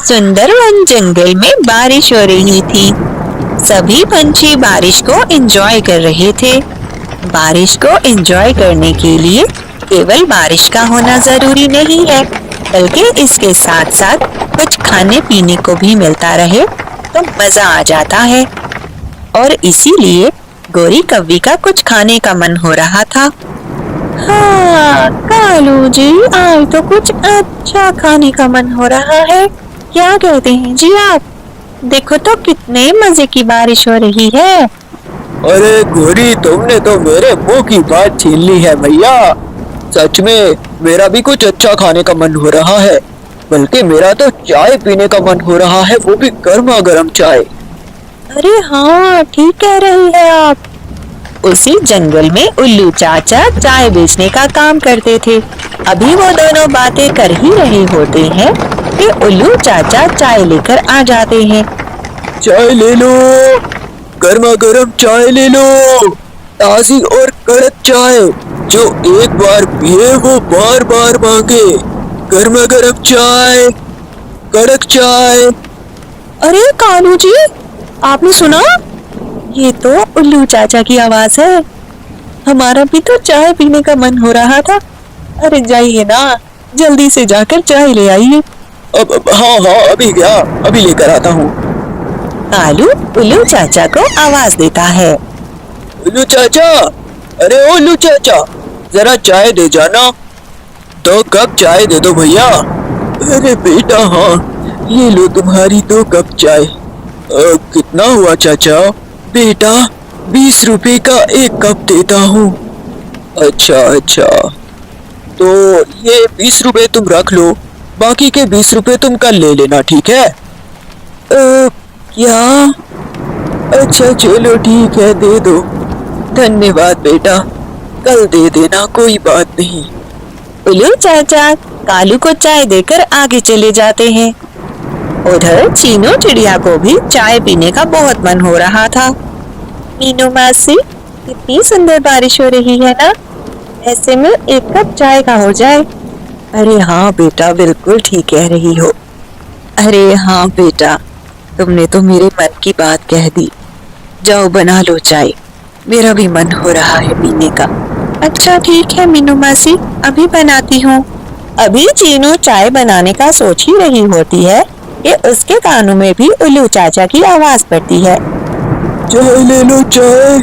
सुंदरवन जंगल में बारिश हो रही थी। सभी पंछी बारिश को एंजॉय कर रहे थे। बारिश को एंजॉय करने के लिए केवल बारिश का होना जरूरी नहीं है, बल्कि इसके साथ साथ कुछ खाने पीने को भी मिलता रहे तो मजा आ जाता है। और इसीलिए गोरी कव्वी का कुछ खाने का मन हो रहा था। हाँ कालू जी, आज तो कुछ अच्छा खाने का मन हो रहा है। क्या कहते हैं जी आप? देखो तो कितने मजे की बारिश हो रही है। अरे गोरी, तुमने तो मेरे मुंह की बात छीन ली है भैया। सच में मेरा भी कुछ अच्छा खाने का मन हो रहा है, बल्कि मेरा तो चाय पीने का मन हो रहा है, वो भी गर्मा गर्म चाय। अरे हाँ, ठीक कह रही है आप। उसी जंगल में उल्लू चाचा चाय बेचने का काम करते थे। अभी वो दोनों बातें कर ही रहे होते हैं कि उल्लू चाचा चाय लेकर आ जाते हैं। चाय ले लो, गर्मा गर्म चाय ले लो, ताजी और कड़क चाय, जो एक बार पिए वो बार बार मांगे। गर्मा गर्म चाय, कड़क चाय। अरे कालू जी, आपने सुना? ये तो उल्लू चाचा की आवाज है। हमारा भी तो चाय पीने का मन हो रहा था। अरे जाइए ना, जल्दी से जाकर चाय ले आइए। अब हाँ हाँ, अभी गया, अभी लेकर आता हूँ। कालू उल्लू चाचा को आवाज देता है। उल्लू चाचा, अरे उल्लू चाचा, जरा चाय दे जाना। 2 कप चाय दे दो भैया। अरे बेटा हाँ, ये लो तुम्हारी 2 कप चाय। कितना हुआ चाचा? बेटा 20 रुपए का 1 कप देता हूँ। अच्छा अच्छा, तो ये 20 रुपए तुम रख लो, बाकी के 20 रुपए तुम कल ले लेना, ठीक है? क्या? अच्छा चलो ठीक है, दे दो। धन्यवाद बेटा, कल दे देना, कोई बात नहीं। उल्लू चाचा कालू को चाय देकर आगे चले जाते हैं। उधर चीनू चिड़िया को भी चाय पीने का बहुत मन हो रहा था। मीनू मासी, कितनी सुंदर बारिश हो रही है ना, ऐसे में 1 कप चाय का हो जाए। अरे हाँ बेटा, बिल्कुल ठीक कह रही हो। अरे हाँ बेटा, तुमने तो मेरे मन की बात कह दी। जाओ बना लो चाय, मेरा भी मन हो रहा है पीने का। अच्छा ठीक है मीनू मासी, अभी बनाती हूँ। अभी चीनू चाय बनाने का सोच ही रही होती है कि उसके कानों में भी उल्लू चाचा की आवाज पड़ती है। चाय ले लो, चाय,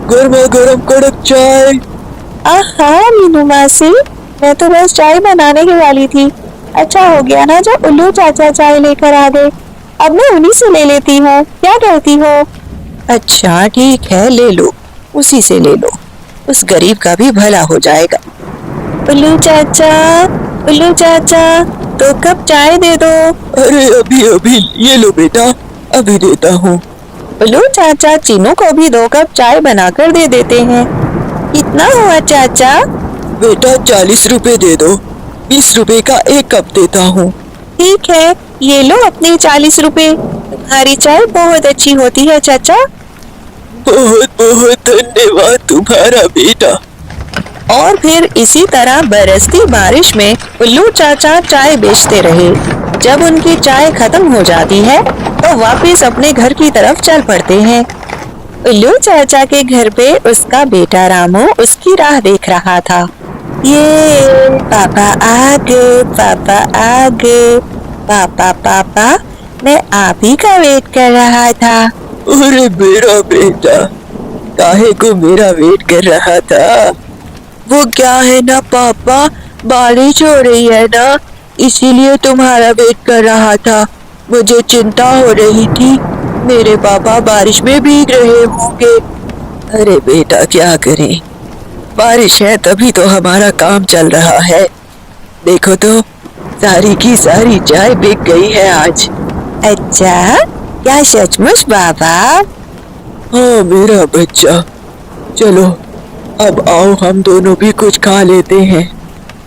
गर्मा गर्म कड़क चाय। आहा मीनू मासी, मैं तो बस चाय बनाने ही वाली थी। अच्छा हो गया ना जो उल्लू चाचा चाय लेकर आ गए। अब मैं उन्हीं से ले लेती हूँ, क्या कहती हो? अच्छा ठीक है, ले लो, उसी से ले लो, उस गरीब का भी भला हो जाएगा। उल्लू चाचा, उल्लू चाचा, 2 कप चाय दे दो। अरे अभी अभी, ये लो बेटा, अभी देता हूँ। उल्लू चाचा चीनू को भी 2 कप चाय बनाकर दे देते हैं। कितना हुआ चाचा? बेटा 40 रुपए दे दो, 20 रुपए का 1 कप देता हूँ। ठीक है, ये लो अपने 40 रुपए। तुम्हारी चाय बहुत अच्छी होती है चाचा। बहुत बहुत धन्यवाद तुम्हारा बेटा। और फिर इसी तरह बरसती बारिश में उल्लू चाचा चाय बेचते रहे। जब उनकी चाय खत्म हो जाती है तो वापस अपने घर की तरफ चल पड़ते हैं। उल्लू चाचा के घर पे उसका बेटा रामू उसकी राह देख रहा था। ये पापा आ गए, पापा आ गए, पापा पापा, मैं आप ही का वेट कर रहा था। अरे मेरा बेटा, काहे को मेरा वेट कर रहा था? वो क्या है ना पापा, बारिश हो रही है ना, इसीलिए तुम्हारा वेट कर रहा था। मुझे चिंता हो रही थी, मेरे पापा बारिश में भीग रहे होंगे। अरे बेटा क्या करें, बारिश है तभी तो हमारा काम चल रहा है। देखो तो, सारी की सारी चाय बिक गई है आज। अच्छा, क्या सचमुच बाबा? हाँ मेरा बच्चा, चलो अब आओ हम दोनों भी कुछ खा लेते हैं।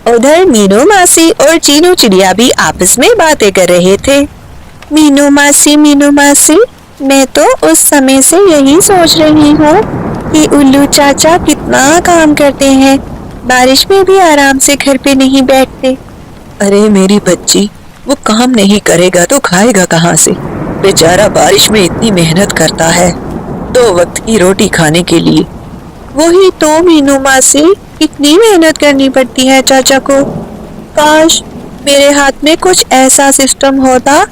उधर मीनू मासी और चीनू चिड़िया भी आपस में बातें कर रहे थे। मीनू मासी, मैं तो उस समय से यही सोच रही हूँ कि उल्लू चाचा कितना काम करते हैं, बारिश में भी आराम से घर पे नहीं बैठते। अरे मेरी बच्ची, वो काम नहीं करेगा तो खाएगा कहाँ से? बेचारा बारिश में इतनी मेहनत करता है 2 वक्त की रोटी खाने के लिए। वही तो मीनू मासी, इतनी मेहनत करनी पड़ती है चाचा को। काश मेरे हाथ में कुछ ऐसा सिस्टम होता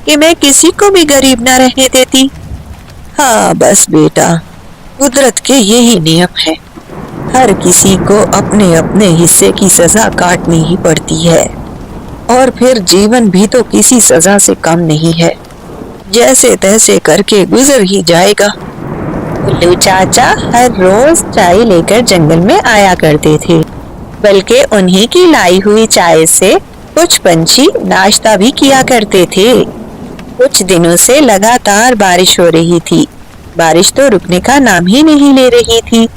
कि मैं किसी को भी गरीब ना रहने देती। हाँ बस बेटा, कुदरत के यही नियम है। हर किसी को अपने अपने हिस्से की सजा काटनी ही पड़ती है, और फिर जीवन भी तो किसी सजा से कम नहीं है। जैसे तैसे करके गुजर ही जाएगा। उल्लू चाचा हर रोज चाय लेकर जंगल में आया करते थे, बल्कि उन्हीं की लाई हुई चाय से कुछ पंछी नाश्ता भी किया करते थे। कुछ दिनों से लगातार बारिश हो रही थी। बारिश तो रुकने का नाम ही नहीं ले रही थी।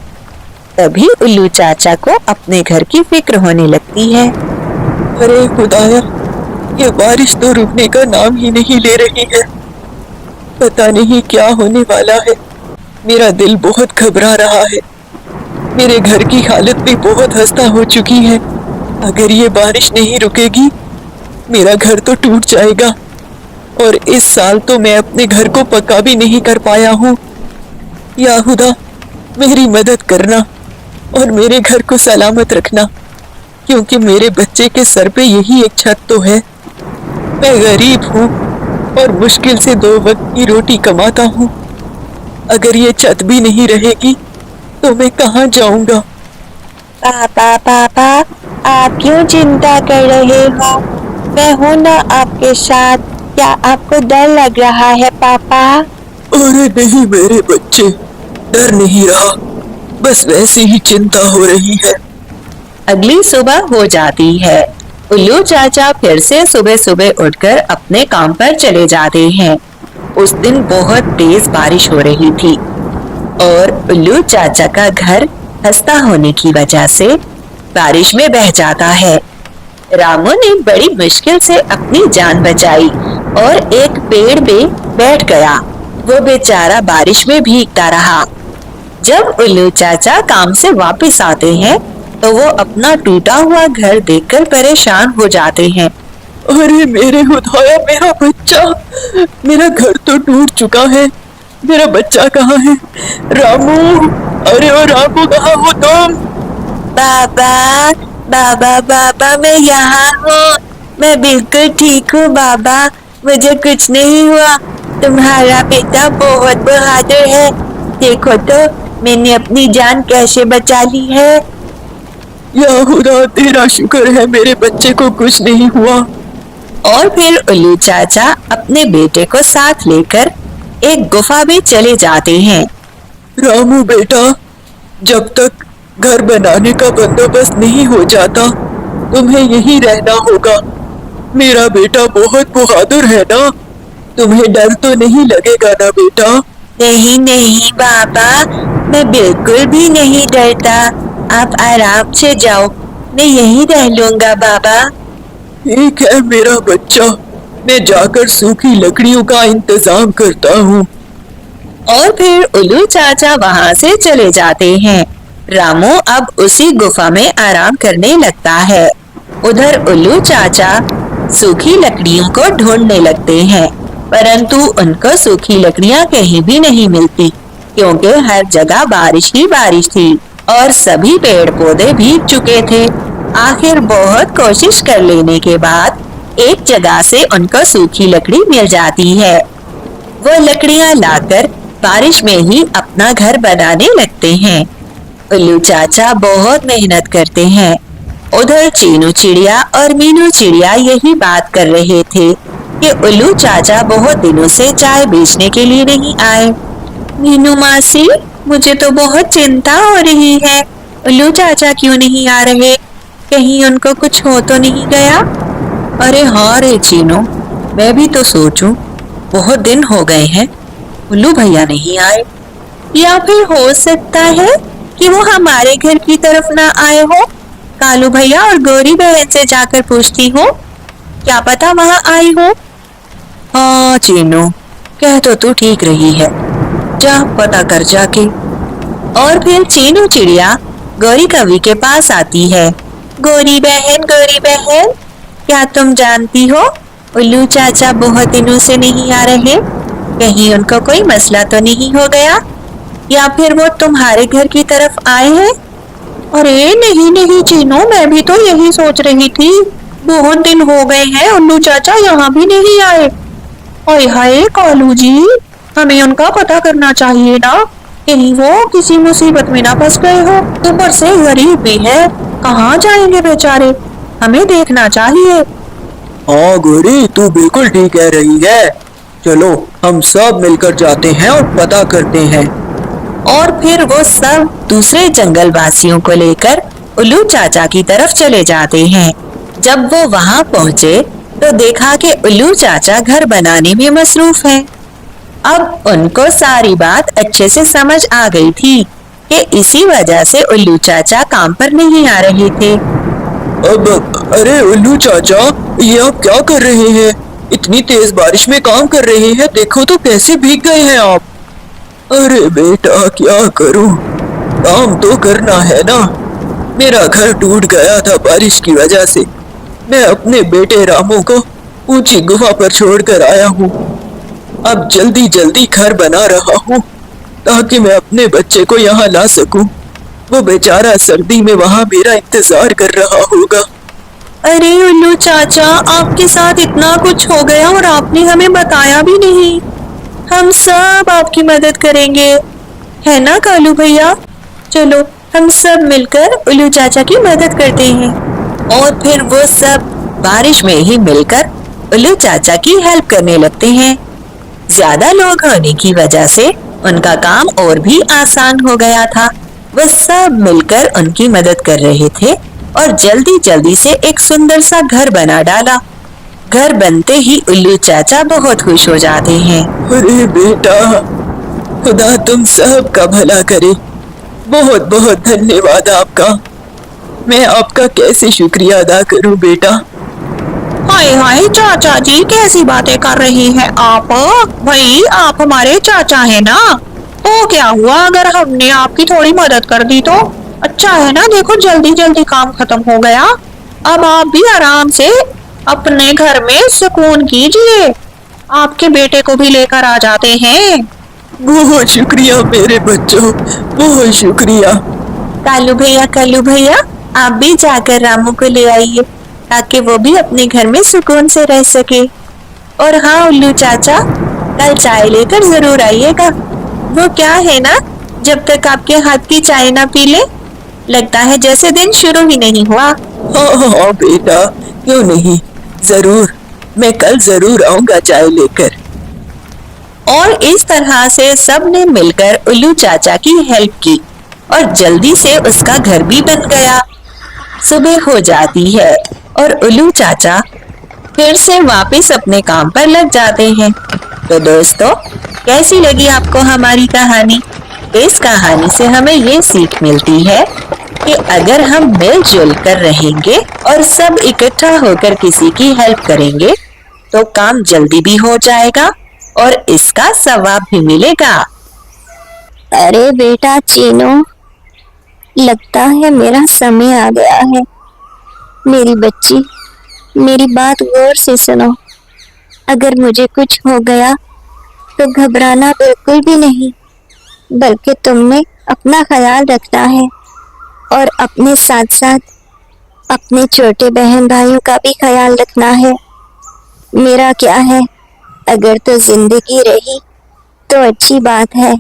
तभी उल्लू चाचा को अपने घर की फिक्र होने लगती है। अरे खुदाया, ये बारिश तो रुकने का नाम ही नहीं ले रही है। पता नहीं क्या होने वाला है। मेरा दिल बहुत घबरा रहा है। मेरे घर की हालत भी बहुत खस्ता हो चुकी है। अगर ये बारिश नहीं रुकेगी, मेरा घर तो टूट जाएगा, और इस साल तो मैं अपने घर को पक्का भी नहीं कर पाया हूँ। या खुदा, मेरी मदद करना और मेरे घर को सलामत रखना, क्योंकि मेरे बच्चे के सर पे यही एक छत तो है। मैं गरीब हूँ और मुश्किल से 2 वक्त की रोटी कमाता हूँ। अगर ये छत भी नहीं रहेगी तो मैं कहाँ जाऊंगा? पापा पापा, आप क्यों चिंता कर रहे हो? मैं हूँ ना आपके साथ। क्या आपको डर लग रहा है पापा? अरे नहीं मेरे बच्चे, डर नहीं रहा, बस वैसी ही चिंता हो रही है। अगली सुबह हो जाती है। उल्लू चाचा फिर से सुबह सुबह उठकर अपने काम पर चले जाते हैं। उस दिन बहुत तेज बारिश हो रही थी और उल्लू चाचा का घर खस्ता होने की वजह से बारिश में बह जाता है। रामू ने बड़ी मुश्किल से अपनी जान बचाई और एक पेड़ पे बैठ गया। वो बेचारा बारिश में भीगता रहा। जब उल्लू चाचा काम से वापस आते हैं तो वो अपना टूटा हुआ घर देखकर परेशान हो जाते हैं। अरे मेरे खुदाया, मेरा बच्चा, मेरा घर तो टूट चुका है। मेरा बच्चा कहाँ है? रामू, अरे ओ रामू, कहाँ हो तुम? बाबा बाबा बाबा, मैं यहाँ हूँ। मैं बिल्कुल ठीक हूँ बाबा, मुझे कुछ नहीं हुआ। तुम्हारा बेटा बहुत बहादुर है। देखो तो मैंने अपनी जान कैसे बचा ली है। या खुदा, तेरा शुक्र है मेरे बच्चे को कुछ नहीं हुआ। और फिर उल्लू चाचा अपने बेटे को साथ लेकर एक गुफा में चले जाते हैं। रामू बेटा, जब तक घर बनाने का बंदोबस्त नहीं हो जाता तुम्हें यहीं रहना होगा। मेरा बेटा बहुत बहादुर है ना, तुम्हें डर तो नहीं लगेगा ना बेटा? नहीं नहीं बाबा, मैं बिल्कुल भी नहीं डरता। आप आराम से जाओ, मैं यहीं रह लूंगा बाबा। ठीक है मेरा बच्चा, मैं जाकर सूखी लकड़ियों का इंतजाम करता हूँ। और फिर उल्लू चाचा वहाँ से चले जाते हैं। रामू अब उसी गुफा में आराम करने लगता है। उधर उल्लू चाचा सूखी लकड़ियों को ढूंढने लगते हैं, परंतु उनको सूखी लकड़ियाँ कहीं भी नहीं मिलती, क्योंकि हर जगह बारिश ही बारिश थी और सभी पेड़ पौधे भीग चुके थे। आखिर बहुत कोशिश कर लेने के बाद एक जगह से उनको सूखी लकड़ी मिल जाती है। वो लकड़ियाँ लाकर बारिश में ही अपना घर बनाने लगते हैं। उल्लू चाचा बहुत मेहनत करते हैं। उधर चीनू चिड़िया और मीनू चिड़िया यही बात कर रहे थे कि उल्लू चाचा बहुत दिनों से चाय बेचने के लिए नहीं आए। मीनू मासी, मुझे तो बहुत चिंता हो रही है। उल्लू चाचा क्यों नहीं आ रहे? कहीं उनको कुछ हो तो नहीं गया? अरे हाँ रे चीनू, मैं भी तो सोचूं, बहुत दिन हो गए हैं उल्लू भैया नहीं आए। या फिर हो सकता है कि वो हमारे घर की तरफ ना आए हो। कालू भैया और गौरी बहन से जाकर पूछती हूँ, क्या पता वहाँ आई हो। हाँ चीनू, कह तो तू ठीक रही है, जा पता कर जाके। और फिर चीनू चिड़िया गौरी कवि के पास आती है। गौरी बहन, क्या तुम जानती हो उल्लू चाचा बहुत दिनों से नहीं आ रहे, कहीं उनको कोई मसला तो नहीं हो गया, या फिर वो तुम्हारे घर की तरफ आए हैं? अरे नहीं नहीं चीनू, मैं भी तो यही सोच रही थी, बहुत दिन हो गए हैं उल्लू चाचा यहाँ भी नहीं आए। ओए हाय कालू जी, हमें उनका पता करना चाहिए ना, कहीं वो किसी मुसीबत में ना फंस गए हो। ऊपर से गरीब भी है, कहाँ जाएंगे बेचारे, हमें देखना चाहिए। हाँ गोरी, तू बिल्कुल ठीक कह रही है। चलो हम सब मिलकर जाते हैं और पता करते हैं। और फिर वो सब दूसरे जंगल वासियों को लेकर उल्लू चाचा की तरफ चले जाते हैं। जब वो वहां पहुंचे तो देखा कि उल्लू चाचा घर बनाने में मसरूफ हैं। अब उनको सारी बात अच्छे से समझ आ गई थी कि इसी वजह से उल्लू चाचा काम पर नहीं आ रहे थे। अब अरे उल्लू चाचा, ये आप क्या कर रहे हैं? इतनी तेज बारिश में काम कर रहे हैं, देखो तो कैसे भीग गए हैं आप। अरे बेटा क्या करूं, काम तो करना है ना। मेरा घर टूट गया था बारिश की वजह से। मैं अपने बेटे रामू को ऊंची गुफा पर छोड़कर आया हूँ। अब जल्दी जल्दी घर बना रहा हूँ ताकि मैं अपने बच्चे को यहाँ ला सकूं। वो बेचारा सर्दी में वहाँ मेरा इंतजार कर रहा होगा। अरे उल्लू चाचा, आपके साथ इतना कुछ हो गया और आपने हमें बताया भी नहीं। हम सब आपकी मदद करेंगे, है ना कालू भैया? चलो हम सब मिलकर उल्लू चाचा की मदद करते हैं। और फिर वो सब बारिश में ही मिलकर उल्लू चाचा की हेल्प करने लगते हैं। ज्यादा लोग होने की वजह से उनका काम और भी आसान हो गया था। वो सब मिलकर उनकी मदद कर रहे थे और जल्दी जल्दी से एक सुंदर सा घर बना डाला। घर बनते ही उल्लू चाचा बहुत खुश हो जाते हैं। अरे बेटा, खुदा तुम सब का भला करे। बहुत बहुत धन्यवाद आपका। मैं आपका कैसे शुक्रिया अदा करूं बेटा। हाय हाय चाचा जी, कैसी बातें कर रही हैं आप? भाई आप हमारे चाचा हैं ना, तो क्या हुआ अगर हमने आपकी थोड़ी मदद कर दी तो? अच्छा है ना, देखो जल्दी जल्दी काम खत्म हो गया। अब आप भी आराम से अपने घर में सुकून कीजिए, आपके बेटे को भी लेकर आ जाते हैं। बहुत शुक्रिया मेरे बच्चों, बहुत शुक्रिया। कालू भैया, आप भी जाकर रामू को ले आइए ताकि वो भी अपने घर में सुकून से रह सके। और हाँ उल्लू चाचा, कल चाय लेकर जरूर आइएगा। वो क्या है ना, जब तक आपके हाथ की चाय ना पी ले, लगता है जैसे दिन शुरू ही नहीं हुआ। हाँ बेटा, क्यों नहीं, जरूर, मैं कल जरूर आऊंगा चाय लेकर। और इस तरह से सब ने मिलकर उल्लू चाचा की हेल्प की और जल्दी से उसका घर भी बन गया। सुबह हो जाती है और उल्लू चाचा फिर से वापस अपने काम पर लग जाते हैं। तो दोस्तों, कैसी लगी आपको हमारी कहानी? इस कहानी से हमें ये सीख मिलती है कि अगर हम मिलजुल कर रहेंगे और सब इकट्ठा होकर किसी की हेल्प करेंगे तो काम जल्दी भी हो जाएगा और इसका सवाब भी मिलेगा। अरे बेटा चीनू, लगता है मेरा समय आ गया है। मेरी बच्ची, मेरी बात गौर से सुनो। अगर मुझे कुछ हो गया तो घबराना बिल्कुल भी नहीं, बल्कि तुमने अपना ख्याल रखना है और अपने साथ साथ अपने छोटे बहन भाइयों का भी ख्याल रखना है। मेरा क्या है, अगर तो जिंदगी रही तो अच्छी बात है,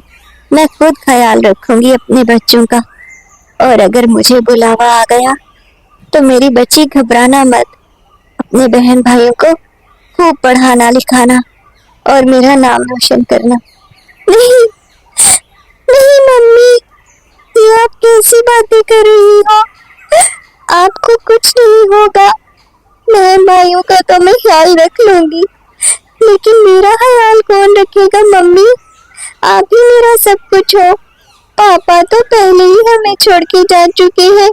मैं खुद ख्याल रखूंगी अपने बच्चों का। और अगर मुझे बुलावा आ गया तो मेरी बच्ची घबराना मत, अपने बहन भाइयों को खूब पढ़ाना लिखाना और मेरा नाम रोशन करना। नहीं नहीं मम्मी, ये आप कैसी बातें कर रही हो? आपको कुछ नहीं होगा, बहन भाइयों का तो मैं ख्याल रख लूंगी, लेकिन मेरा ख्याल कौन रखेगा मम्मी? आप ही मेरा सब कुछ हो। पापा तो पहले ही हमें छोड़ के जा चुके हैं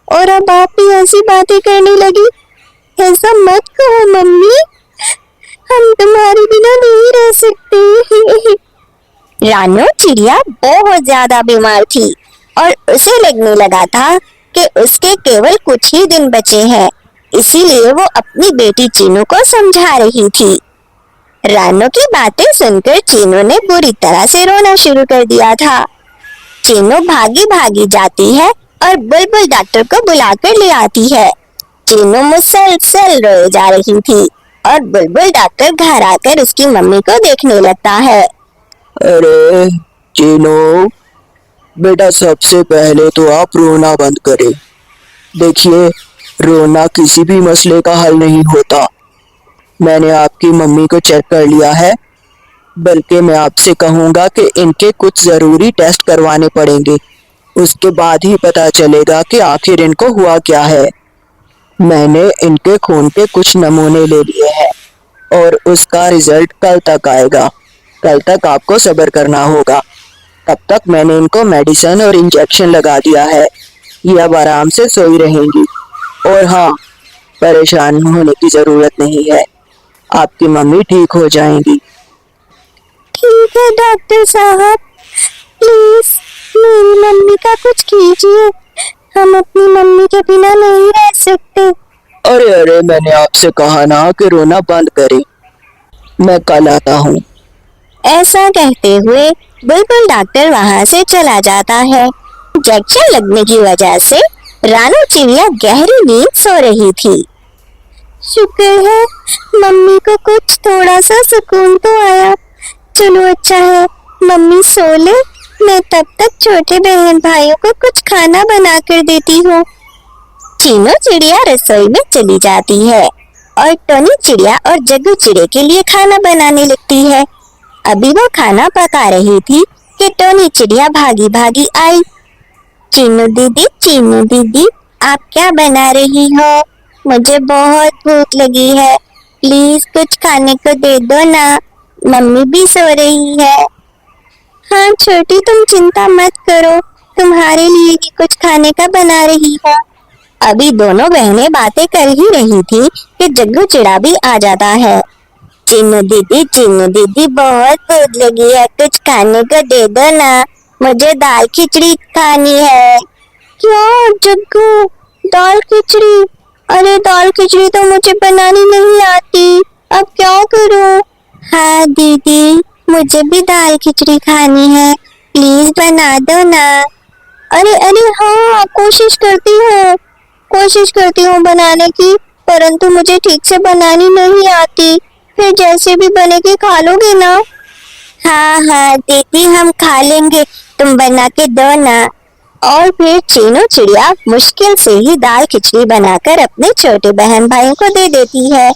और अब आप भी ऐसी बातें करने लगी। ऐसा मत कहो मम्मी, हम तुम्हारे बिना नहीं रह सकते। रानू चिड़िया बहुत ज्यादा बीमार थी और उसे लगने लगा था कि उसके केवल कुछ ही दिन बचे हैं। इसी लिए वो अपनी बेटी चीनू को समझा रही थी। रानू की बातें सुनकर चीनू ने बुरी तरह से रोना शुरू कर दिया था। चीनू भागी भागी जाती है और बुलबुल डॉक्टर को बुलाकर ले आती है। चीनू मुसलसल रोए जा रही थी और बुलबुल डॉक्टर घर आकर उसकी मम्मी को देखने लगता है। अरे चीनू बेटा, सबसे पहले तो आप रोना बंद करें। देखिए, रोना किसी भी मसले का हल नहीं होता। मैंने आपकी मम्मी को चेक कर लिया है, बल्कि मैं आपसे कहूँगा कि इनके कुछ ज़रूरी टेस्ट करवाने पड़ेंगे। उसके बाद ही पता चलेगा कि आखिर इनको हुआ क्या है। मैंने इनके खून के कुछ नमूने ले लिए हैं और उसका रिजल्ट कल तक आएगा। कल तक आपको सब्र करना होगा। तब तक मैंने इनको मेडिसिन और इंजेक्शन लगा दिया है। ये अब आराम से सोई रहेंगी। और हाँ, परेशान होने की जरूरत नहीं है। आपकी मम्मी ठीक हो जाएंगी। ठीक है डॉक्टर साहब, प्लीज मेरी मम्मी का कुछ कीजिए। हम अपनी मम्मी के बिना नहीं रह सकते। अरे अरे, मैंने आपसे कहा ना कि रोना बंद करें। मैं कल आता हूँ। ऐसा कहते हुए बुलबुल डॉक्टर वहाँ से चला जाता है। इंजेक्शन लगने की वजह से रानू चिड़िया गहरी नींद सो रही थी। शुक्र है मम्मी को कुछ थोड़ा सा सुकून तो आया। चलो अच्छा है, मम्मी सो ले, मैं तब तक छोटे बहन भाइयों को कुछ खाना बना कर देती हूँ। चीनू चिड़िया रसोई में चली जाती है और टोनी चिड़िया और जग्गू चिड़िया के लिए खाना बनाने लगती है। अभी वो खाना पका रही थी कि टोनी चिड़िया भागी भागी आई। चीनू दीदी, आप क्या बना रही हो? मुझे बहुत भूख लगी है, प्लीज कुछ खाने को दे दो ना, मम्मी भी सो रही है। हाँ छोटी, तुम चिंता मत करो, तुम्हारे लिए ही कुछ खाने का बना रही हूँ। अभी दोनों बहनें बातें कर ही रही थी कि जग्गू चिड़ा भी आ जाता है। चीनू दीदी, बहुत भूख लगी है, कुछ खाने को दे दो ना, मुझे दाल खिचड़ी खानी है। क्या जग्गू, दाल खिचड़ी? अरे दाल खिचड़ी तो मुझे बनानी नहीं आती, अब क्या करूं? हाँ दीदी, मुझे भी दाल खिचड़ी खानी है, प्लीज बना दो ना। अरे हाँ, कोशिश करती हूँ बनाने की, परंतु मुझे ठीक से बनानी नहीं आती। फिर जैसे भी बनेगी खा लोगे ना? हाँ दीदी, हम खा लेंगे, तुम बना के दो ना। और फिर चीनू चिड़िया मुश्किल से ही दाल खिचड़ी बनाकर अपने छोटे बहन भाइयों को दे देती है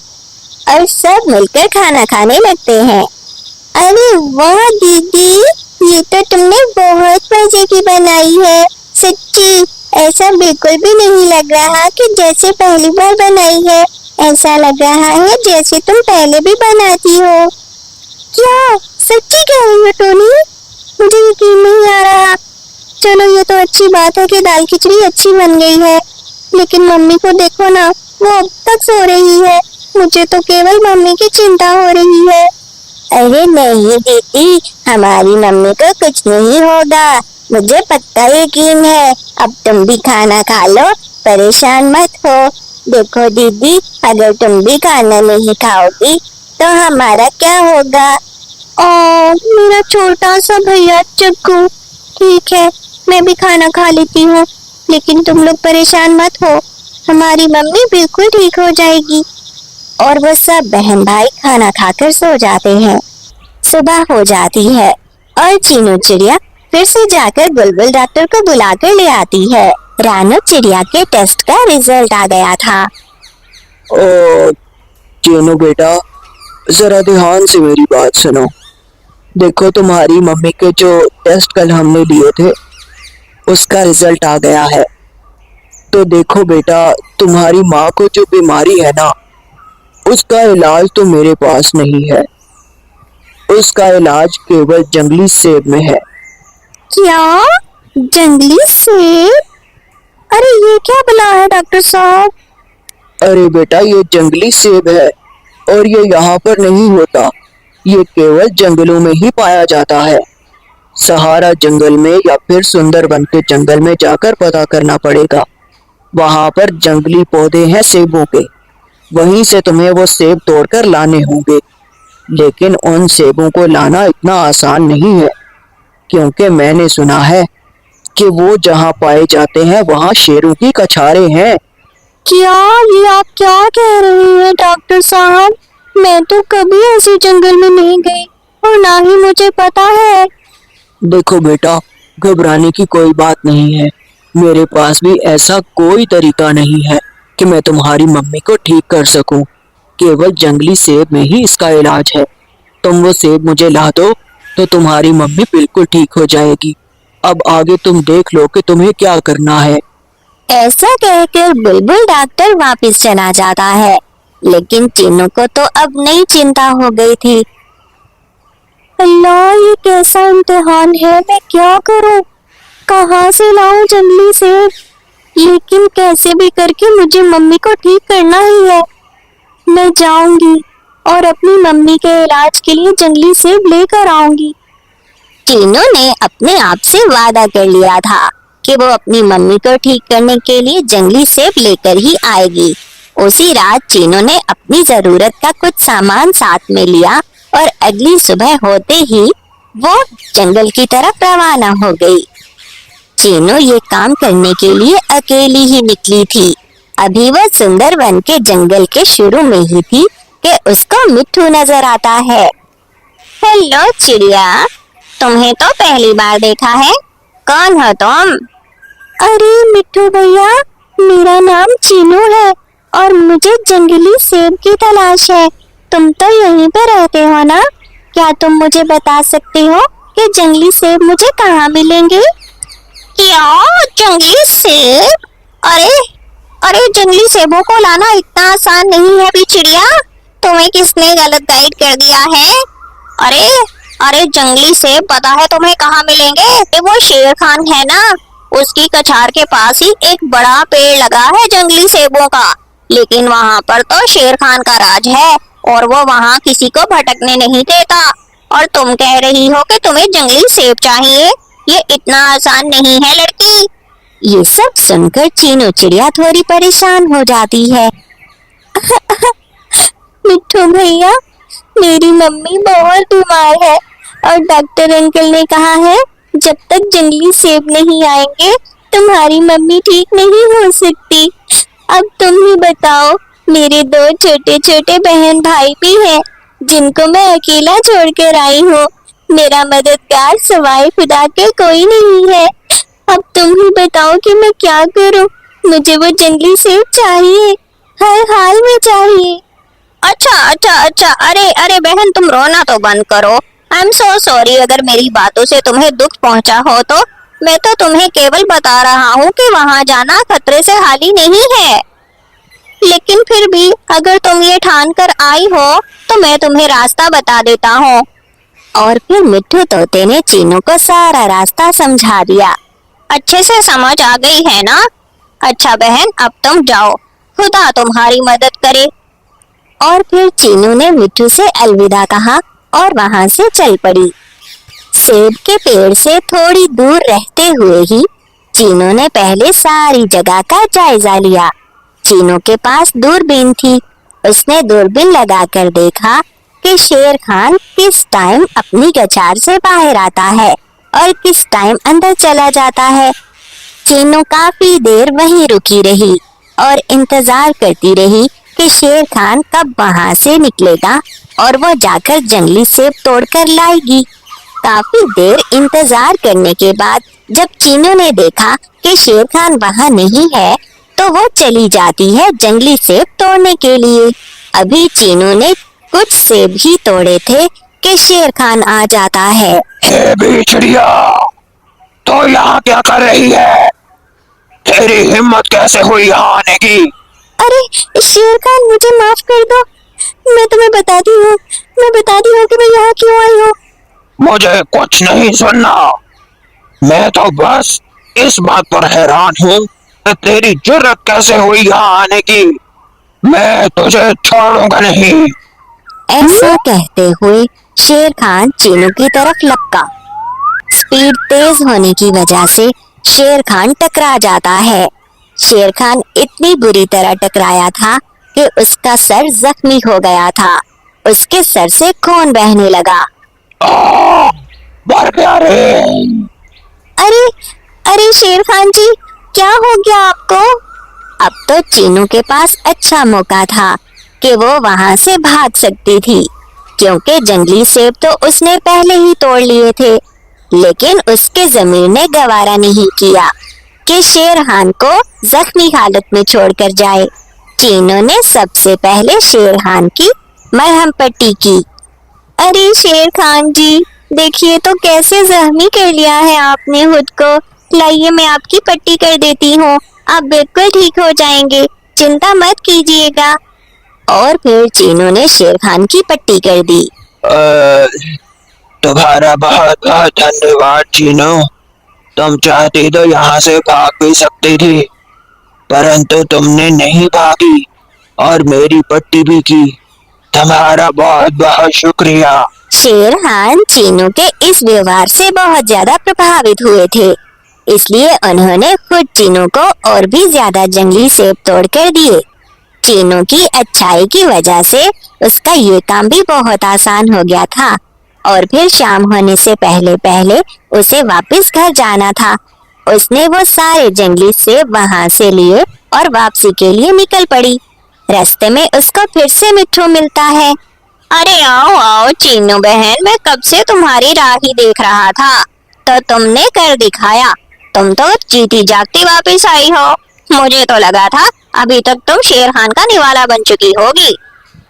और सब मिलकर खाना खाने लगते हैं। अरे वाह दीदी, ये तो तुमने बहुत मजे की बनाई है, सच्ची। ऐसा बिल्कुल भी नहीं लग रहा कि जैसे पहली बार बनाई है, ऐसा लग रहा है जैसे तुम पहले भी बनाती हो। क्या सच्ची कह रही हो टोनी? मुझे यकीन नहीं आ रहा। चलो ये तो अच्छी बात है कि दाल खिचड़ी अच्छी बन गई है, लेकिन मम्मी को देखो ना, वो अब तक सो रही है। मुझे तो केवल मम्मी की चिंता हो रही है। अरे नहीं दीदी, हमारी मम्मी को कुछ नहीं होगा, मुझे पक्का यकीन है। अब तुम भी खाना खा लो, परेशान मत हो। देखो दीदी, अगर तुम भी खाना नहीं खाओगी तो हमारा क्या होगा? मेरा छोटा सा भैया जग्गू। ठीक है, मैं भी खाना खा लेती हूँ, लेकिन तुम लोग परेशान मत हो, हमारी मम्मी बिल्कुल ठीक हो जाएगी। और वो सब बहन भाई खाना खाकर सो जाते हैं। सुबह हो जाती है और चीनू चिड़िया फिर से जाकर बुलबुल डॉक्टर को बुलाकर ले आती है। रानू चिड़िया के टेस्ट का रिजल्ट आ गया था। ओ चीनू बेटा, जरा ध्यान से मेरी बात सुनो। देखो, तुम्हारी मम्मी के जो टेस्ट कल हमने लिए थे उसका रिजल्ट आ गया है। तो देखो बेटा, तुम्हारी माँ को जो बीमारी है ना, उसका इलाज तो मेरे पास नहीं है, उसका इलाज केवल जंगली सेब में है। क्या? जंगली सेब? अरे ये क्या बला है डॉक्टर साहब? अरे बेटा, ये जंगली सेब है और ये यहाँ पर नहीं होता, ये केवल जंगलों में ही पाया जाता है। सहारा जंगल में या फिर सुंदरबन के जंगल में जाकर पता करना पड़ेगा। वहां पर जंगली पौधे हैं सेबों के, वहीं से तुम्हें वो सेब तोड़कर लाने होंगे। लेकिन उन सेबों को लाना इतना आसान नहीं है, क्योंकि मैंने सुना है कि वो जहाँ पाए जाते हैं वहाँ शेरों की कछारे हैं। क्या ये आप क्या कह रहे हैं डॉक्टर साहब? मैं तो कभी ऐसे जंगल में नहीं गई और ना ही मुझे पता है। देखो बेटा, घबराने की कोई बात नहीं है। मेरे पास भी ऐसा कोई तरीका नहीं है कि मैं तुम्हारी मम्मी को ठीक कर सकूं। केवल जंगली सेब में ही इसका इलाज है। तुम वो सेब मुझे ला दो तो तुम्हारी मम्मी बिल्कुल ठीक हो जाएगी। अब आगे तुम देख लो कि तुम्हें क्या करना है। ऐसा कहकर बुलबुल डॉक्टर वापस चला जाता है, लेकिन चीनू को तो अब नई चिंता हो गई थी। अल्लाह, ये कैसा इम्तिहान है, मैं क्या करूं? कहाँ से लाऊं जंगली सेब? लेकिन कैसे भी करके मुझे मम्मी को ठीक करना ही है। मैं जाऊंगी और अपनी मम्मी के इलाज के लिए जंगली सेब लेकर आऊंगी। चीनू ने अपने आप से वादा कर लिया था कि वो अपनी मम्मी को ठीक करने के लिए जंगली सेब लेकर ही आएगी। उसी रात चीनू ने अपनी जरूरत का कुछ सामान साथ में लिया और अगली सुबह होते ही वो जंगल की तरफ रवाना हो गई। चीनू ये काम करने के लिए अकेली ही निकली थी। अभी वह सुंदर वन के जंगल के शुरू में ही थी कि उसको मिट्ठू नजर आता है। हेलो चिड़िया, तुम्हें तो पहली बार देखा है। कौन हो तुम? अरे मिट्ठू भैया, मेरा नाम चीनू है और मुझे जंगली सेब की तलाश है। तुम तो यहीं पे रहते हो ना? क्या तुम मुझे बता सकते हो कि जंगली सेब मुझे कहाँ मिलेंगे? क्या जंगली सेब? अरे अरे, जंगली सेबों को लाना इतना आसान नहीं है चिड़िया। तुम्हें किसने गलत गाइड कर दिया है? अरे अरे, जंगली सेब पता है तुम्हें कहाँ मिलेंगे? वो शेर खान है ना, उसकी कछार के पास ही एक बड़ा पेड़ लगा है जंगली सेबों का। लेकिन वहाँ पर तो शेर खान का राज है और वो वहाँ किसी को भटकने नहीं देता। और तुम कह रही हो कि तुम्हें जंगली सेब चाहिए? ये इतना आसान नहीं है लड़की। ये सब सुनकर चीनू चिड़िया थोड़ी परेशान हो जाती है। मिट्ठू भैया, मेरी मम्मी बहुत बीमार है और डॉक्टर अंकल ने कहा है जब तक जंगली सेब नहीं आएंगे तुम्हारी मम्मी ठीक नहीं हो सकती। अब तुम ही बताओ, मेरे दो छोटे छोटे बहन भाई भी हैं जिनको मैं अकेला छोड़कर आई हूँ। मेरा मददगार सिवाय खुदा के कोई नहीं है। अब तुम ही बताओ कि मैं क्या करूँ? मुझे वो जंगली सेब चाहिए, हर हाल में चाहिए। अच्छा अच्छा अच्छा, अरे अरे बहन, तुम रोना तो बंद करो। आई एम सो सॉरी अगर मेरी बातों से तुम्हें दुख पहुंचा हो तो। मैं तो तुम्हें केवल बता रहा हूँ कि वहाँ जाना खतरे से खाली नहीं है। लेकिन फिर भी अगर तुम ये ठान कर आई हो तो मैं तुम्हें रास्ता बता देता हूँ। और फिर मिट्ठू तोते ने चीनू को सारा रास्ता समझा दिया। अच्छे से समझ आ गई है ना? अच्छा बहन, अब तुम जाओ, खुदा तुम्हारी मदद करे। और फिर चीनू ने मिट्ठू से अलविदा कहा और वहां से चल पड़ी। सेब के पेड़ से थोड़ी दूर रहते हुए ही चीनू ने पहले सारी जगह का जायजा लिया। चीनू के पास दूरबीन थी। उसने दूरबीन लगाकर देखा कि शेर खान किस टाइम अपनी कछार से बाहर आता है और किस टाइम अंदर चला जाता है। चीनू काफी देर वहीं रुकी रही और इंतजार करती रही कि शेर खान कब वहां से निकलेगा और वो जाकर जंगली सेब तोड़कर लाएगी। काफी देर इंतजार करने के बाद जब चीनू ने देखा कि शेर खान वहां नहीं है तो वो चली जाती है जंगली सेब तोड़ने के लिए। अभी चीनू ने कुछ सेब ही तोड़े थे कि शेर खान आ जाता है। हे बिछड़िया, तो यहाँ क्या कर रही है? तेरी हिम्मत कैसे हुई यहाँ आने की? अरे शेर खान, मुझे माफ कर दो। मैं तुम्हें बताती हूँ कि मैं यहाँ क्यों आई हूँ। मुझे कुछ नहीं सुनना। मैं तो बस इस बात पर हैरान हूँ कि तेरी जुर्रत कैसे हुई यहाँ आने की। मैं तुझे छोड़ूंगा नहीं। ऐसा कहते हुए शेर खान चीनू की तरफ लपका। स्पीड तेज होने की वजह से शेर खान टकरा जाता है शेर खान इतनी बुरी तरह टकराया था कि उसका सर जख्मी हो गया था। उसके सर से खून बहने लगा। मर गया रे। अरे अरे शेर खान जी, क्या हो गया आपको? अब तो चीनू के पास अच्छा मौका था कि वो वहां से भाग सकती थी, क्योंकि जंगली सेब तो उसने पहले ही तोड़ लिए थे। लेकिन उसके ज़मीर ने गवारा नहीं किया कि शेर खान को जख्मी हालत में छोड़कर जाए। चीनू ने सबसे पहले शेर खान की मरहम पट्टी की। अरे शेर खान जी, देखिए तो कैसे जख्मी कर लिया है आपने खुद को। लाइए मैं आपकी पट्टी कर देती हूँ, आप बिल्कुल ठीक हो जाएंगे, चिंता मत कीजिएगा। और फिर चीनू ने शेर खान की पट्टी कर दी। तुम्हारा बहुत बहुत धन्यवाद चीनू। तुम चाहती तो यहाँ से भाग भी सकती थी, परंतु तुमने नहीं भागी और मेरी पट्टी भी की। तुम्हारा बहुत बहुत शुक्रिया। शेर खान चीनू के इस व्यवहार से बहुत ज्यादा प्रभावित हुए थे, इसलिए उन्होंने खुद चीनू को और भी ज्यादा जंगली सेब तोड़ कर दिए। चीनू की अच्छाई की वजह से उसका ये काम भी बहुत आसान हो गया था। और फिर शाम होने से पहले पहले उसे वापस घर जाना था। उसने वो सारे जंगली सेब वहां से लिए और वापसी के लिए निकल पड़ी। रास्ते में उसको फिर से मिट्ठू मिलता है। अरे आओ आओ चीनू बहन, मैं कब से तुम्हारी राह ही देख रहा था, तो तुमने कर दिखाया। तुम तो जीती जागती वापस आई हो। मुझे तो लगा था अभी तक तुम शेर खान का निवाला बन चुकी होगी।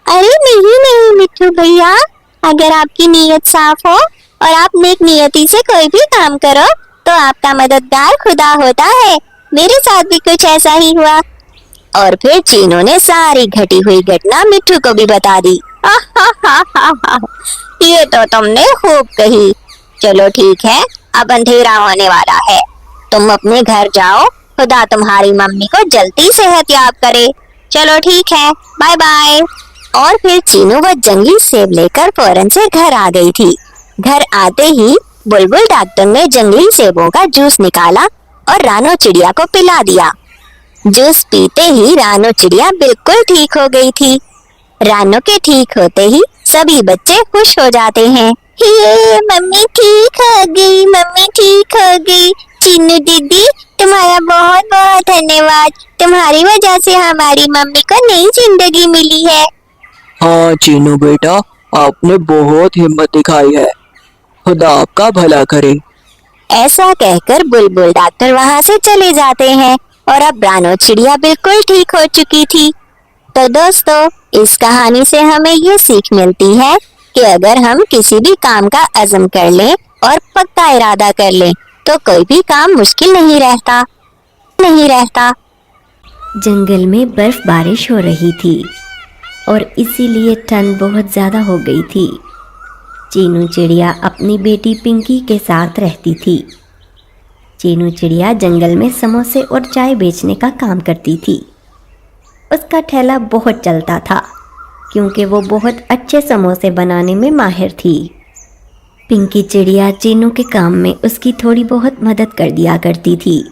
अरे नहीं नहीं मिट्ठू भैया, अगर आपकी नीयत साफ हो और आप नेक नियति से कोई भी काम करो तो आपका मददगार खुदा होता है। मेरे साथ भी कुछ ऐसा ही हुआ। और फिर चीनू ने सारी घटी हुई घटना मिट्ठू को भी बता दी। ये तो तुमने खूब कही। चलो ठीक है, अब अंधेरा होने वाला है, तुम अपने घर जाओ। खुदा तुम्हारी मम्मी को जल्दी सेहतयाब करे। चलो ठीक है, बाय बाय। और फिर चीनू वो जंगली सेब लेकर फौरन से घर आ गई थी। घर आते ही बुलबुल डॉक्टर ने जंगली सेबों का जूस निकाला और रानो चिड़िया को पिला दिया। जूस पीते ही रानो चिड़िया बिल्कुल ठीक हो गई थी। रानो के ठीक होते ही सभी बच्चे खुश हो जाते हैं। ये मम्मी ठीक हो गई, मम्मी ठीक हो गई। चीनू दीदी, तुम्हारा बहुत बहुत धन्यवाद। तुम्हारी वजह से हमारी मम्मी को नई जिंदगी मिली है। हाँ चीनू बेटा, आपने बहुत हिम्मत दिखाई है। खुदा आपका भला करे। ऐसा कहकर बुलबुल डॉक्टर वहाँ से चले जाते हैं और अब रानो चिड़िया बिल्कुल ठीक हो चुकी थी। तो दोस्तों, इस कहानी से हमें ये सीख मिलती है कि अगर हम किसी भी काम का अज़म कर लें और पक्का इरादा कर लें तो कोई भी काम मुश्किल नहीं रहता। जंगल में बर्फ बारिश हो रही थी और इसीलिए ठंड बहुत ज़्यादा हो गई थी। चीनू चिड़िया अपनी बेटी पिंकी के साथ रहती थी। चीनू चिड़िया जंगल में समोसे और चाय बेचने का काम करती थी। उसका ठेला बहुत चलता था क्योंकि वो बहुत अच्छे समोसे बनाने में माहिर थी। पिंकी चिड़िया चीनू के काम में उसकी थोड़ी बहुत मदद कर दिया करती थी।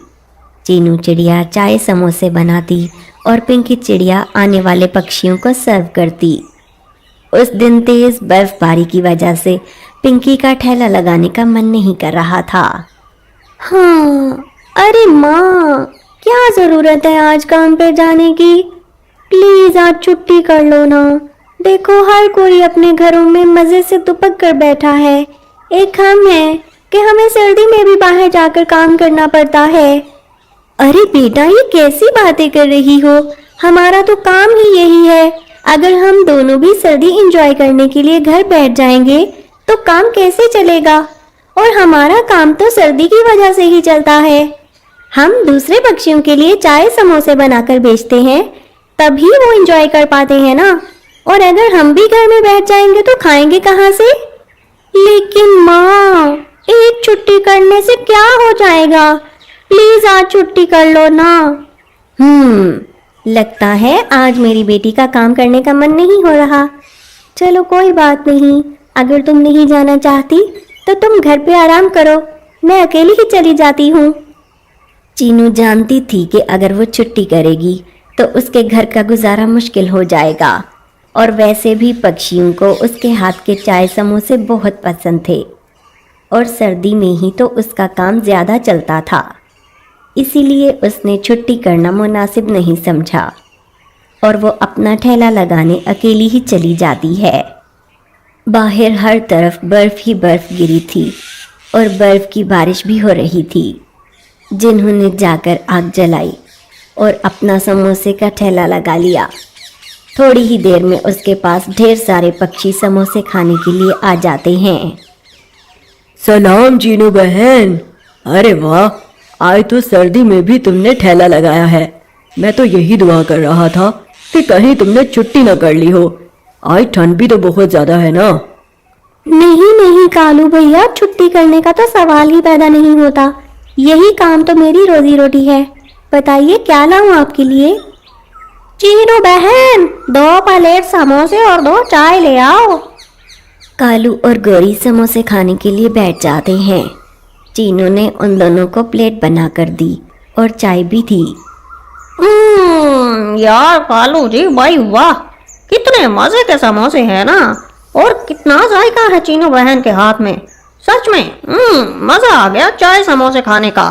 चीनू चिड़िया चाय समोसे बनाती और पिंकी चिड़िया आने वाले पक्षियों को सर्व करती। उस दिन तेज बर्फबारी की वजह से पिंकी का ठेला लगाने का मन नहीं कर रहा था। हाँ, अरे माँ, क्या ज़रूरत है आज काम पे जाने की? प्लीज़ आज छुट्टी कर लो ना। देखो हर कोई अपने घरों में मज़े से दुपक कर बैठा है। एक हम है कि हमें सर्दी में भी बाहर जाकर काम करना पड़ता है। अरे बेटा, ये कैसी बातें कर रही हो? हमारा तो काम ही यही है। अगर हम दोनों भी सर्दी एंजॉय करने के लिए घर बैठ जाएंगे तो काम कैसे चलेगा? और हमारा काम तो सर्दी की वजह से ही चलता है। हम दूसरे पक्षियों के लिए चाय समोसे बनाकर बेचते हैं, तभी वो एंजॉय कर पाते हैं ना। और अगर हम भी घर में बैठ जाएंगे तो खाएंगे कहाँ से? लेकिन माँ, एक छुट्टी करने से क्या हो जाएगा? प्लीज आज छुट्टी कर लो ना। लगता है आज मेरी बेटी का काम करने का मन नहीं हो रहा। चलो कोई बात नहीं, अगर तुम नहीं जाना चाहती तो तुम घर पे आराम करो, मैं अकेली ही चली जाती हूँ। चीनू जानती थी कि अगर वो छुट्टी करेगी तो उसके घर का गुजारा मुश्किल हो जाएगा, और वैसे भी पक्षियों को उसके हाथ के चाय समोसे बहुत पसंद थे, और सर्दी में ही तो उसका काम ज़्यादा चलता था। इसीलिए उसने छुट्टी करना मुनासिब नहीं समझा और वो अपना ठेला लगाने अकेली ही चली जाती है। बाहर हर तरफ बर्फ़ ही बर्फ़ गिरी थी और बर्फ़ की बारिश भी हो रही थी। जिन्होंने जाकर आग जलाई और अपना समोसे का ठेला लगा लिया। थोड़ी ही देर में उसके पास ढेर सारे पक्षी समोसे खाने के लिए आ जाते हैं। सलाम चीनू बहन। अरे वाह, आज तो सर्दी में भी तुमने ठेला लगाया है। मैं तो यही दुआ कर रहा था कि कहीं तुमने छुट्टी न कर ली हो। आज ठंड भी तो बहुत ज्यादा है ना। नहीं नहीं कालू भैया, छुट्टी करने का तो सवाल ही पैदा नहीं होता। यही काम तो मेरी रोजी रोटी है। बताइए क्या लाऊं आपके लिए? चीनू बहन, 2 प्लेट समोसे और 2 चाय ले आओ। कालू और गौरी समोसे खाने के लिए बैठ जाते हैं। चीनू ने उन दोनों को प्लेट बनाकर दी और चाय भी दी। यार कालू जी, भाई वाह, कितने मजे के समोसे हैं ना, और कितना जायका है चीनू बहन के हाथ में। सच में मजा आ गया चाय समोसे खाने का।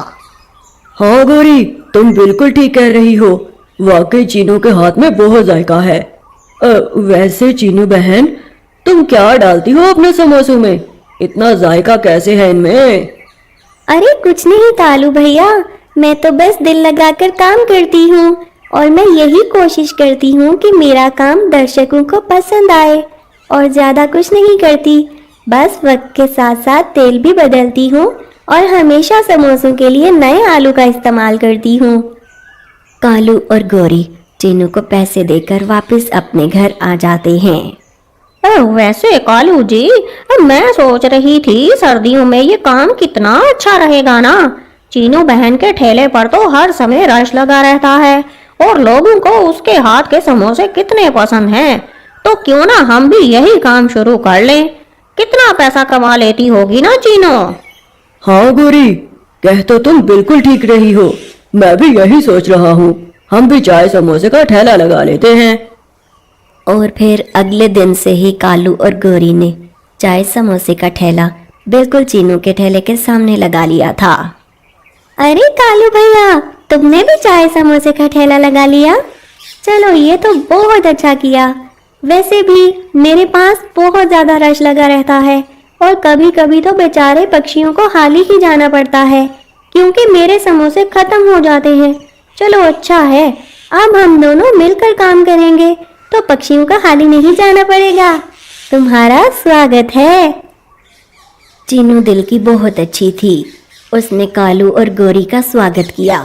हाँ गौरी, तुम बिल्कुल ठीक कह रही हो। वाकई चीनू के हाथ में बहुत जायका है। वैसे चीनू बहन, तुम क्या डालती हो अपने समोसों में? इतना जायका कैसे है इनमें? अरे कुछ नहीं कालू भैया, मैं तो बस दिल लगाकर काम करती हूँ और मैं यही कोशिश करती हूँ कि मेरा काम दर्शकों को पसंद आए, और ज़्यादा कुछ नहीं करती। बस वक्त के साथ साथ तेल भी बदलती हूँ और हमेशा समोसों के लिए नए आलू का इस्तेमाल करती हूँ। कालू और गौरी चीनू को पैसे देकर वापस अपने घर आ जाते हैं। वैसे कालू जी, मैं सोच रही थी सर्दियों में ये काम कितना अच्छा रहेगा ना। चीनू बहन के ठेले पर तो हर समय रश लगा रहता है और लोगों को उसके हाथ के समोसे कितने पसंद हैं। तो क्यों ना हम भी यही काम शुरू कर लें। कितना पैसा कमा लेती होगी ना चीनू? हाँ गौरी, कह तो तुम बिल्कुल ठीक रही हो। मैं भी यही सोच रहा हूँ, हम भी चाय समोसे का ठेला लगा लेते हैं। और फिर अगले दिन से ही कालू और गौरी ने चाय समोसे का ठेला बिल्कुल चीनू के ठेले के सामने लगा लिया था। अरे कालू भैया, तुमने भी चाय समोसे का ठेला लगा लिया? चलो ये तो बहुत अच्छा किया। वैसे भी मेरे पास बहुत ज़्यादा रश लगा रहता है और कभी कभी तो बेचारे पक्षियों को हाल ही जाना पड़ता है क्योंकि मेरे समोसे खत्म हो जाते हैं। चलो अच्छा है, अब हम दोनों मिलकर काम करेंगे तो पक्षियों का हाल ही नहीं जाना पड़ेगा। तुम्हारा स्वागत है। चीनू दिल की बहुत अच्छी थी। उसने कालू और गौरी का स्वागत किया।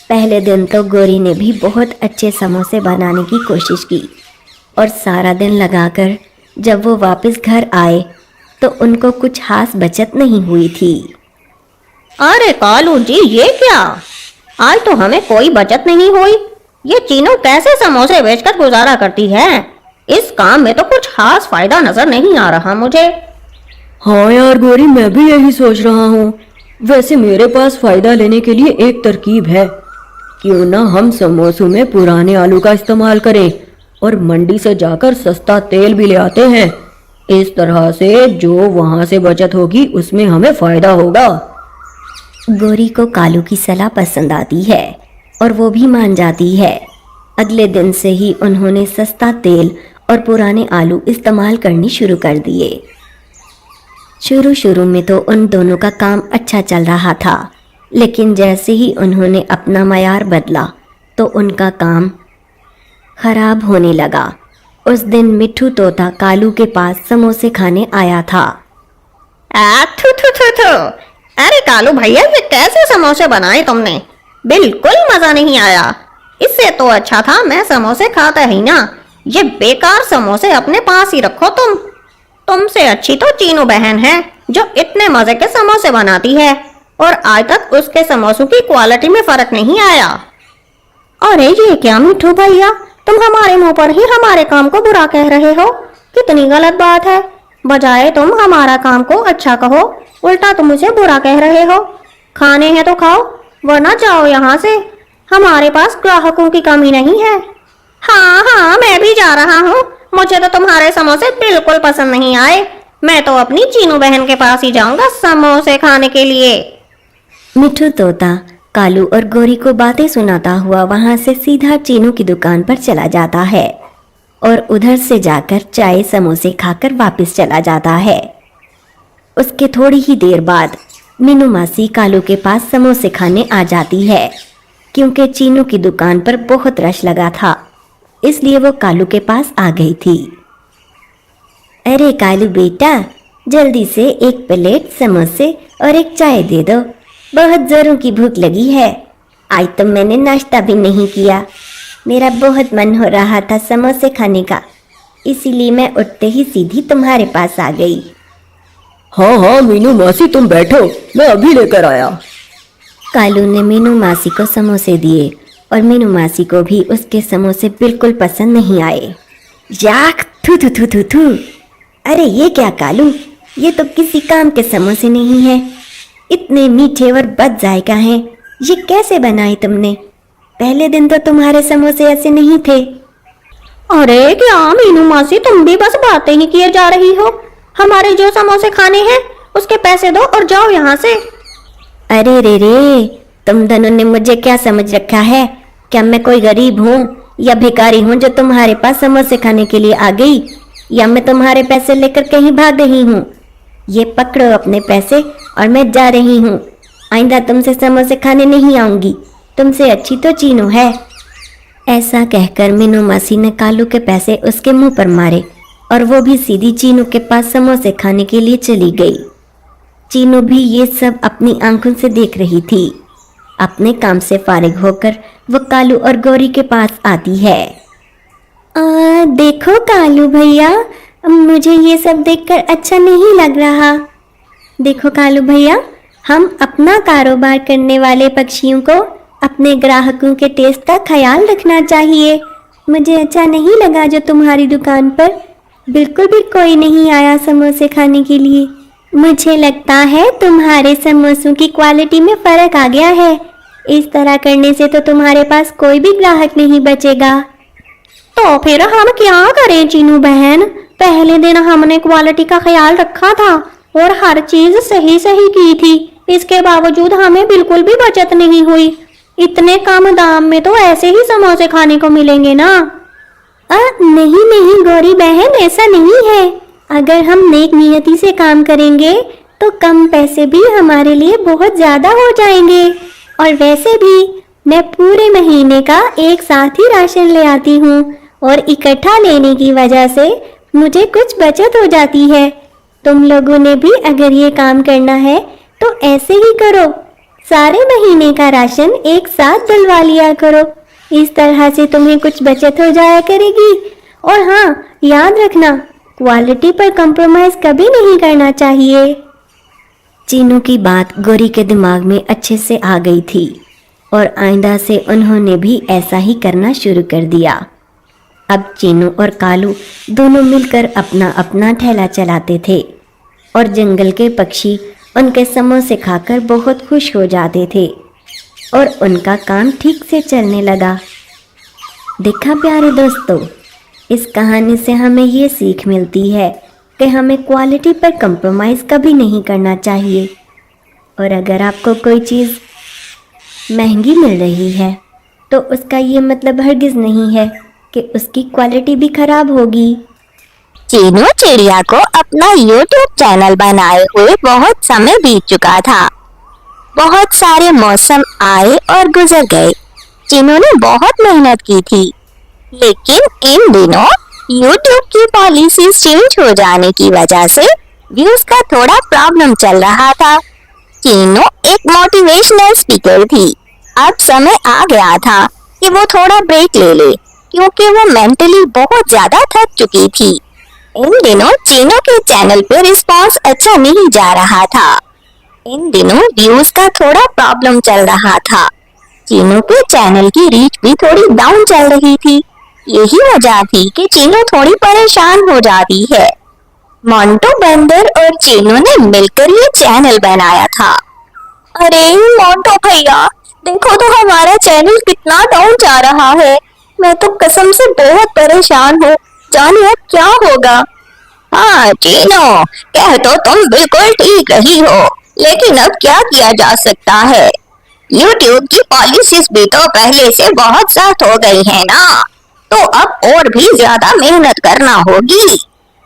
पहले दिन तो गौरी ने भी बहुत अच्छे समोसे बनाने की कोशिश की और सारा दिन लगाकर जब वो वापस घर आए तो उनको कुछ खास बचत नहीं हुई थी। अरे कालू जी, ये क्या? आज तो हमें कोई बचत नहीं हुई। ये चीनू कैसे समोसे बेचकर गुजारा करती है? इस काम में तो कुछ खास फायदा नजर नहीं आ रहा मुझे। हाँ यार गौरी, मैं भी यही सोच रहा हूँ। वैसे मेरे पास फायदा लेने के लिए एक तरकीब है। क्यों ना हम समोसों में पुराने आलू का इस्तेमाल करें और मंडी से जाकर सस्ता तेल भी ले आते हैं। इस तरह से जो वहाँ से बचत होगी उसमें हमें फायदा होगा। गौरी को कालू की सलाह पसंद आती है और वो भी मान जाती है। अगले दिन से ही उन्होंने सस्ता तेल और पुराने आलू इस्तेमाल करनी शुरू कर दिए। शुरू में तो उन दोनों का काम अच्छा चल रहा था, लेकिन जैसे ही उन्होंने अपना मयार बदला तो उनका काम खराब होने लगा। उस दिन मिट्ठू तोता कालू के पास समोसे खाने आया था। थू थू थू थू। अरे कालू भैया, ये कैसे समोसे बनाए तुमने? बिल्कुल मजा नहीं आया। इससे तो अच्छा था मैं समोसे खाता ही ना। ये बेकार समोसे अपने पास ही रखो तुम। तुमसे अच्छी तो चीनू बहन है जो इतने मजे के समोसे बनाती है और आज तक उसके समोसों की क्वालिटी में फर्क नहीं आया। अरे ये क्या मिट्ठू भैया, तुम हमारे मुंह पर ही हमारे काम को बुरा कह रहे हो। कितनी गलत बात है। बजाय तुम हमारा काम को अच्छा कहो, उल्टा तुम मुझे बुरा कह रहे हो। खाने हैं तो खाओ, वरना जाओ यहाँ से, हमारे पास ग्राहकों की कमी नहीं है। हाँ हाँ, मैं भी जा रहा हूँ, मुझे तो तुम्हारे समोसे बिल्कुल पसंद नहीं आए। मैं तो अपनी चीनू बहन के पास ही जाऊंगा समोसे खाने के लिए। मिठू तोता कालू और गौरी को बातें सुनाता हुआ वहां से सीधा चीनू की दुकान पर चला जाता है और उधर से जाकर चाय समोसे खाकर वापस चला जाता है। उसके थोड़ी ही देर बाद मीनू मासी कालू के पास समोसे खाने आ जाती है, क्योंकि चीनू की दुकान पर बहुत रश लगा था, इसलिए वो कालू के पास आ गई थी। अरे कालू बेटा, जल्दी से एक प्लेट समोसे और एक चाय दे दो, बहुत जोरों की भूख लगी है। आज तो मैंने नाश्ता भी नहीं किया, मेरा बहुत मन हो रहा था समोसे खाने का, इसीलिए मैं उठते ही सीधी तुम्हारे पास आ गई। हाँ हाँ मीनू मासी, तुम बैठो, मैं अभी लेकर आया। कालू ने मीनू मासी को समोसे दिए और मीनू मासी को भी उसके समोसे बिल्कुल पसंद नहीं आए। याक, थू थू थू थू थू। अरे ये क्या कालू, ये तो किसी काम के समोसे नहीं है, इतने मीठे और बद जायका हैं। ये कैसे बनाए तुमने? पहले दिन तो तुम्हारे समोसे ऐसे नहीं थे। अरे क्या मीनू मासी, तुम भी बस बातें ही किए जा रही हो। हमारे जो समोसे खाने हैं उसके पैसे दो और जाओ यहाँ से। अरे रे रे, तुम दोनों ने मुझे क्या समझ रखा है? क्या मैं कोई गरीब हूँ या भिखारी हूँ जो तुम्हारे पास समोसे खाने के लिए आ गई, या मैं तुम्हारे पैसे लेकर कहीं भाग रही हूँ? ये पकड़ो अपने पैसे और मैं जा रही हूँ। आइंदा तुमसे समोसे खाने नहीं आऊंगी, तुमसे अच्छी तो चीनू है। ऐसा कहकर मीनू मासी ने कालू के पैसे उसके मुंह पर मारे और वो भी सीधी चीनू के पास समोसे खाने के लिए चली गई। चीनू भी ये सब अपनी आंखों से देख रही थी। अपने काम से फारिग होकर वो कालू और गौरी के पास आती है। देखो कालू भैया, मुझे ये सब देखकर अच्छा नहीं लग रहा। देखो कालू भैया, हम अपना कारोबार करने वाले पक्षियों को अपने ग्राहकों के टेस्ट का ख्याल रखना चाहिए। मुझे अच्छा नहीं लगा जो तुम्हारी दुकान पर बिल्कुल भी कोई नहीं आया समोसे खाने के लिए। मुझे लगता है तुम्हारे समोसों की क्वालिटी में फर्क आ गया है। इस तरह करने से तो तुम्हारे पास कोई भी ग्राहक नहीं बचेगा। तो फिर हम क्या करें चीनू बहन? पहले दिन हमने क्वालिटी का ख्याल रखा था और हर चीज सही सही की थी, इसके बावजूद हमें बिल्कुल भी बचत नहीं हुई। इतने कम दाम में तो ऐसे ही समोसे खाने को मिलेंगे ना? नहीं नहीं गौरी बहन, ऐसा नहीं है। अगर हम नेक नियति से काम करेंगे तो कम पैसे भी हमारे लिए बहुत ज्यादा हो जाएंगे। और वैसे भी मैं पूरे महीने का एक साथ ही राशन ले आती हूँ और इकट्ठा लेने की वजह से मुझे कुछ बचत हो जाती है। तुम लोगों ने भी अगर ये काम करना है तो ऐसे ही करो, सारे महीने का राशन एक साथ डलवा लिया करो। इस तरह से तुम्हें कुछ बचत हो जाया करेगी। और हाँ, याद रखना, क्वालिटी पर कॉम्प्रोमाइज कभी नहीं करना चाहिए। चीनू की बात गौरी के दिमाग में अच्छे से आ गई थी और आइंदा से उन्होंने भी ऐसा ही करना शुरू कर दिया। अब चीनू और कालू दोनों मिलकर अपना अपना ठेला चलाते थे और जंगल के पक्षी उनके समोसे खाकर बहुत खुश हो जाते थे और उनका काम ठीक से चलने लगा। देखा प्यारे दोस्तों, इस कहानी से हमें ये सीख मिलती है कि हमें क्वालिटी पर कंप्रोमाइज़ कभी नहीं करना चाहिए। और अगर आपको कोई चीज़ महंगी मिल रही है तो उसका ये मतलब हरगिज़ नहीं है कि उसकी क्वालिटी भी खराब होगी। चीनू चिड़िया को अपना YouTube चैनल बनाए हुए बहुत समय बीत चुका था। बहुत सारे मौसम आए और गुजर गए। चीनू ने बहुत मेहनत की थी, लेकिन इन दिनों YouTube की पॉलिसी चेंज हो जाने की वजह से व्यूज का थोड़ा प्रॉब्लम चल रहा था। चीनू एक मोटिवेशनल स्पीकर थी। अब समय आ गया था कि वो थोड़ा ब्रेक ले ले, क्योंकि वो मेंटली बहुत ज्यादा थक चुकी थी। इन दिनों चीनू के चैनल पे रिस्पांस अच्छा नहीं जा रहा था। इन दिनों व्यूज का थोड़ा प्रॉब्लम चल रहा था। चीनू के चैनल की रीच भी थोड़ी डाउन चल रही थी। यही वजह थी कि चीनू थोड़ी परेशान हो जाती है। मोंटू बंदर और चीनू ने मिलकर ये चैनल बनाया था। अरे मोंटू भैया, देखो तो हमारा चैनल कितना डाउन जा रहा है। मैं तो कसम से बहुत परेशान हूँ, जाने अब क्या होगा। हाँ चीनो, कह तो तुम बिल्कुल ठीक रही हो, लेकिन अब क्या किया जा सकता है। YouTube की पॉलिसीज भी तो पहले से बहुत सख्त हो गई है ना, तो अब और भी ज्यादा मेहनत करना होगी।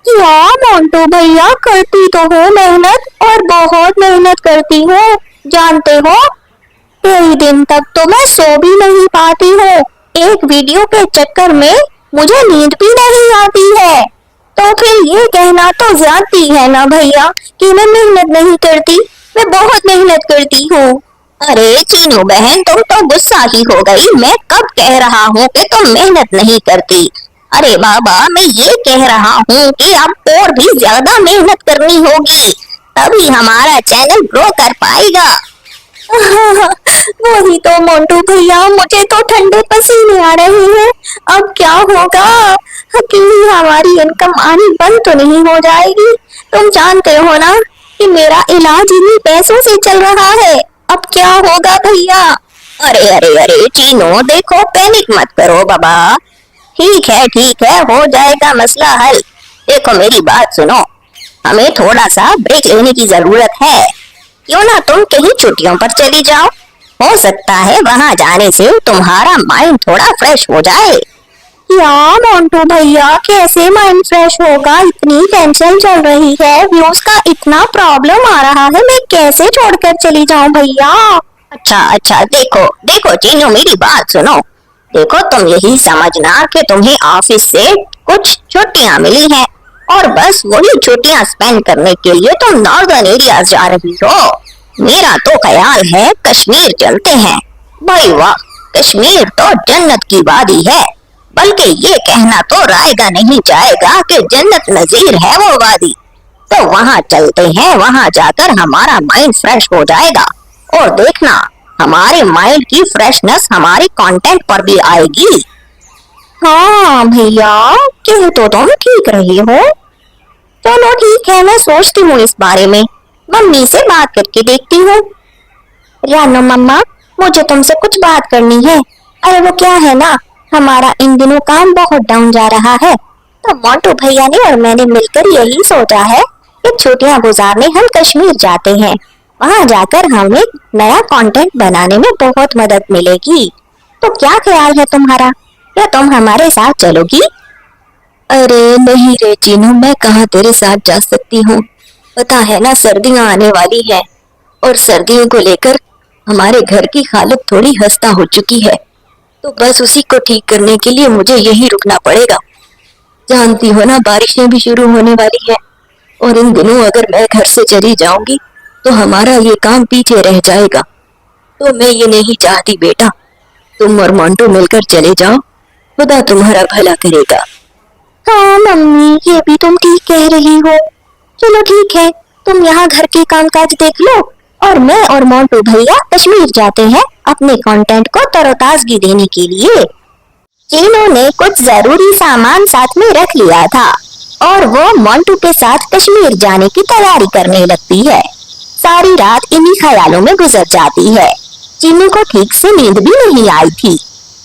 यार मोंटू भैया, करती तो हूँ मेहनत, और बहुत मेहनत करती हूँ, जानते हो। कई दिन तक तो मैं सो भी नहीं पाती हूँ, एक वीडियो के चक्कर में मुझे नींद भी नहीं आती है। तो फिर ये कहना तो ज्यादती है ना भैया कि मैं मेहनत नहीं करती। मैं बहुत मेहनत करती हूँ। अरे चीनू बहन, तुम तो गुस्सा ही हो गई। मैं कब कह रहा हूँ कि तुम मेहनत नहीं करती। अरे बाबा, मैं ये कह रहा हूँ कि अब और भी ज्यादा मेहनत करनी होगी, तभी हमारा चैनल ग्रो कर पाएगा। वही तो मोंटू भैया, मुझे तो ठंडे पसीने आ रहे हैं। अब क्या होगा। अकेली हमारी इनकम आनी बंद तो नहीं हो जाएगी। तुम जानते हो ना कि मेरा इलाज इन्हीं पैसों से चल रहा है। अब क्या होगा भैया। अरे अरे अरे चीनो, देखो पैनिक मत करो बाबा। ठीक है, हो जाएगा मसला हल। देखो मेरी बात सुनो, हमें थोड़ा सा ब्रेक लेने की जरूरत है। क्यों ना तुम कहीं छुट्टियों पर चली जाओ, हो सकता है वहां जाने से तुम्हारा माइंड थोड़ा फ्रेश हो जाए। यार मोंटू भैया, कैसे माइंड फ्रेश होगा, इतनी टेंशन चल रही है, व्यूज का इतना प्रॉब्लम आ रहा है, मैं कैसे छोड़कर चली जाऊं भैया। अच्छा, देखो चीनू, मेरी बात सुनो। देखो तुम यही समझना कि तुम्हें ऑफिस से कुछ छुट्टियां मिली हैं, और बस वही छुट्टियां स्पेंड करने के लिए तुम नॉर्दर्न एरिया जा रही हो। मेरा तो ख्याल है कश्मीर चलते हैं। भाई वाह, कश्मीर तो जन्नत की वादी है, बल्कि ये कहना तो रायगा नहीं जाएगा कि जन्नत नजीर है वो वादी। तो वहाँ चलते हैं, वहाँ जाकर हमारा माइंड फ्रेश हो जाएगा, और देखना हमारे माइंड की फ्रेशनेस हमारे कंटेंट पर भी आएगी। हाँ भैया, कह तो तुम ठीक रही हो। चलो ठीक है, मैं सोचती हूँ इस बारे में, मम्मी से बात करके देखती हूँ। रानो मम्मा, मुझे तुमसे कुछ बात करनी है। अरे वो क्या है ना, हमारा इन दिनों काम बहुत डाउन जा रहा है, तो मोंटू भैया ने और मैंने मिलकर यही सोचा है कि छुट्टियां गुजारने हम कश्मीर जाते हैं। वहाँ जाकर हमें नया कंटेंट बनाने में बहुत मदद मिलेगी। तो क्या ख्याल है तुम्हारा, क्या तुम हमारे साथ चलोगी? अरे नहीं रे चीनू, मैं कहाँ तेरे साथ जा सकती हूँ। पता है ना, सर्दियाँ आने वाली है, और सर्दियों को लेकर हमारे घर की हालत थोड़ी खस्ता हो चुकी है, तो बस उसी को ठीक करने के लिए मुझे यही रुकना पड़ेगा। जानती हो ना, बारिशें भी शुरू होने वाली है, और इन दिनों अगर मैं घर से चली जाऊंगी तो हमारा ये काम पीछे रह जाएगा। तो मैं ये नहीं चाहती बेटा, तुम और मोंटू मिलकर चले जाओ, खुदा तुम्हारा भला करेगा। हाँ मम्मी, ये भी तुम ठीक कह रही हो। चलो ठीक है, तुम यहाँ घर के कामकाज देख लो, और मैं और मोंटू भैया कश्मीर जाते हैं अपने कंटेंट को तरोताजगी देने के लिए। चीनू ने कुछ जरूरी सामान साथ में रख लिया था, और वो मोंटू के साथ कश्मीर जाने की तैयारी करने लगती है। सारी रात इन्हीं ख्यालों में गुजर जाती है। चीनू को ठीक से नींद भी नहीं आई थी।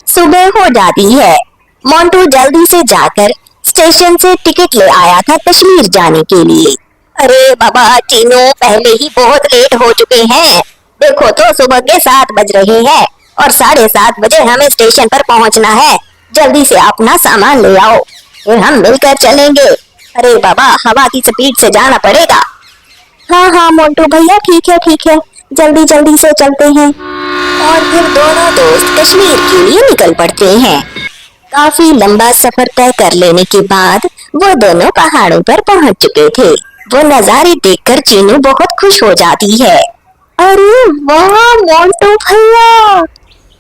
सुबह हो जाती है। मोंटू जल्दी से जाकर स्टेशन से टिकट ले आया था कश्मीर जाने के लिए। अरे बाबा चीनू, पहले ही बहुत लेट हो चुके हैं। देखो तो सुबह के 7 बज रहे हैं, और 7:30 बजे हमें स्टेशन पर पहुंचना है। जल्दी से अपना सामान ले आओ, फिर हम मिलकर चलेंगे। अरे बाबा, हवा की स्पीड से जाना पड़ेगा। हाँ मोंटू भैया, ठीक है, जल्दी से चलते हैं। और फिर दोनों दोस्त कश्मीर के लिए निकल पड़ते हैं। काफी लंबा सफर तय कर लेने के बाद वो दोनों पहाड़ों पर पहुंच चुके थे। वो नजारे देखकर चीनू बहुत खुश हो जाती है। अरे वाह मोंटू भैया,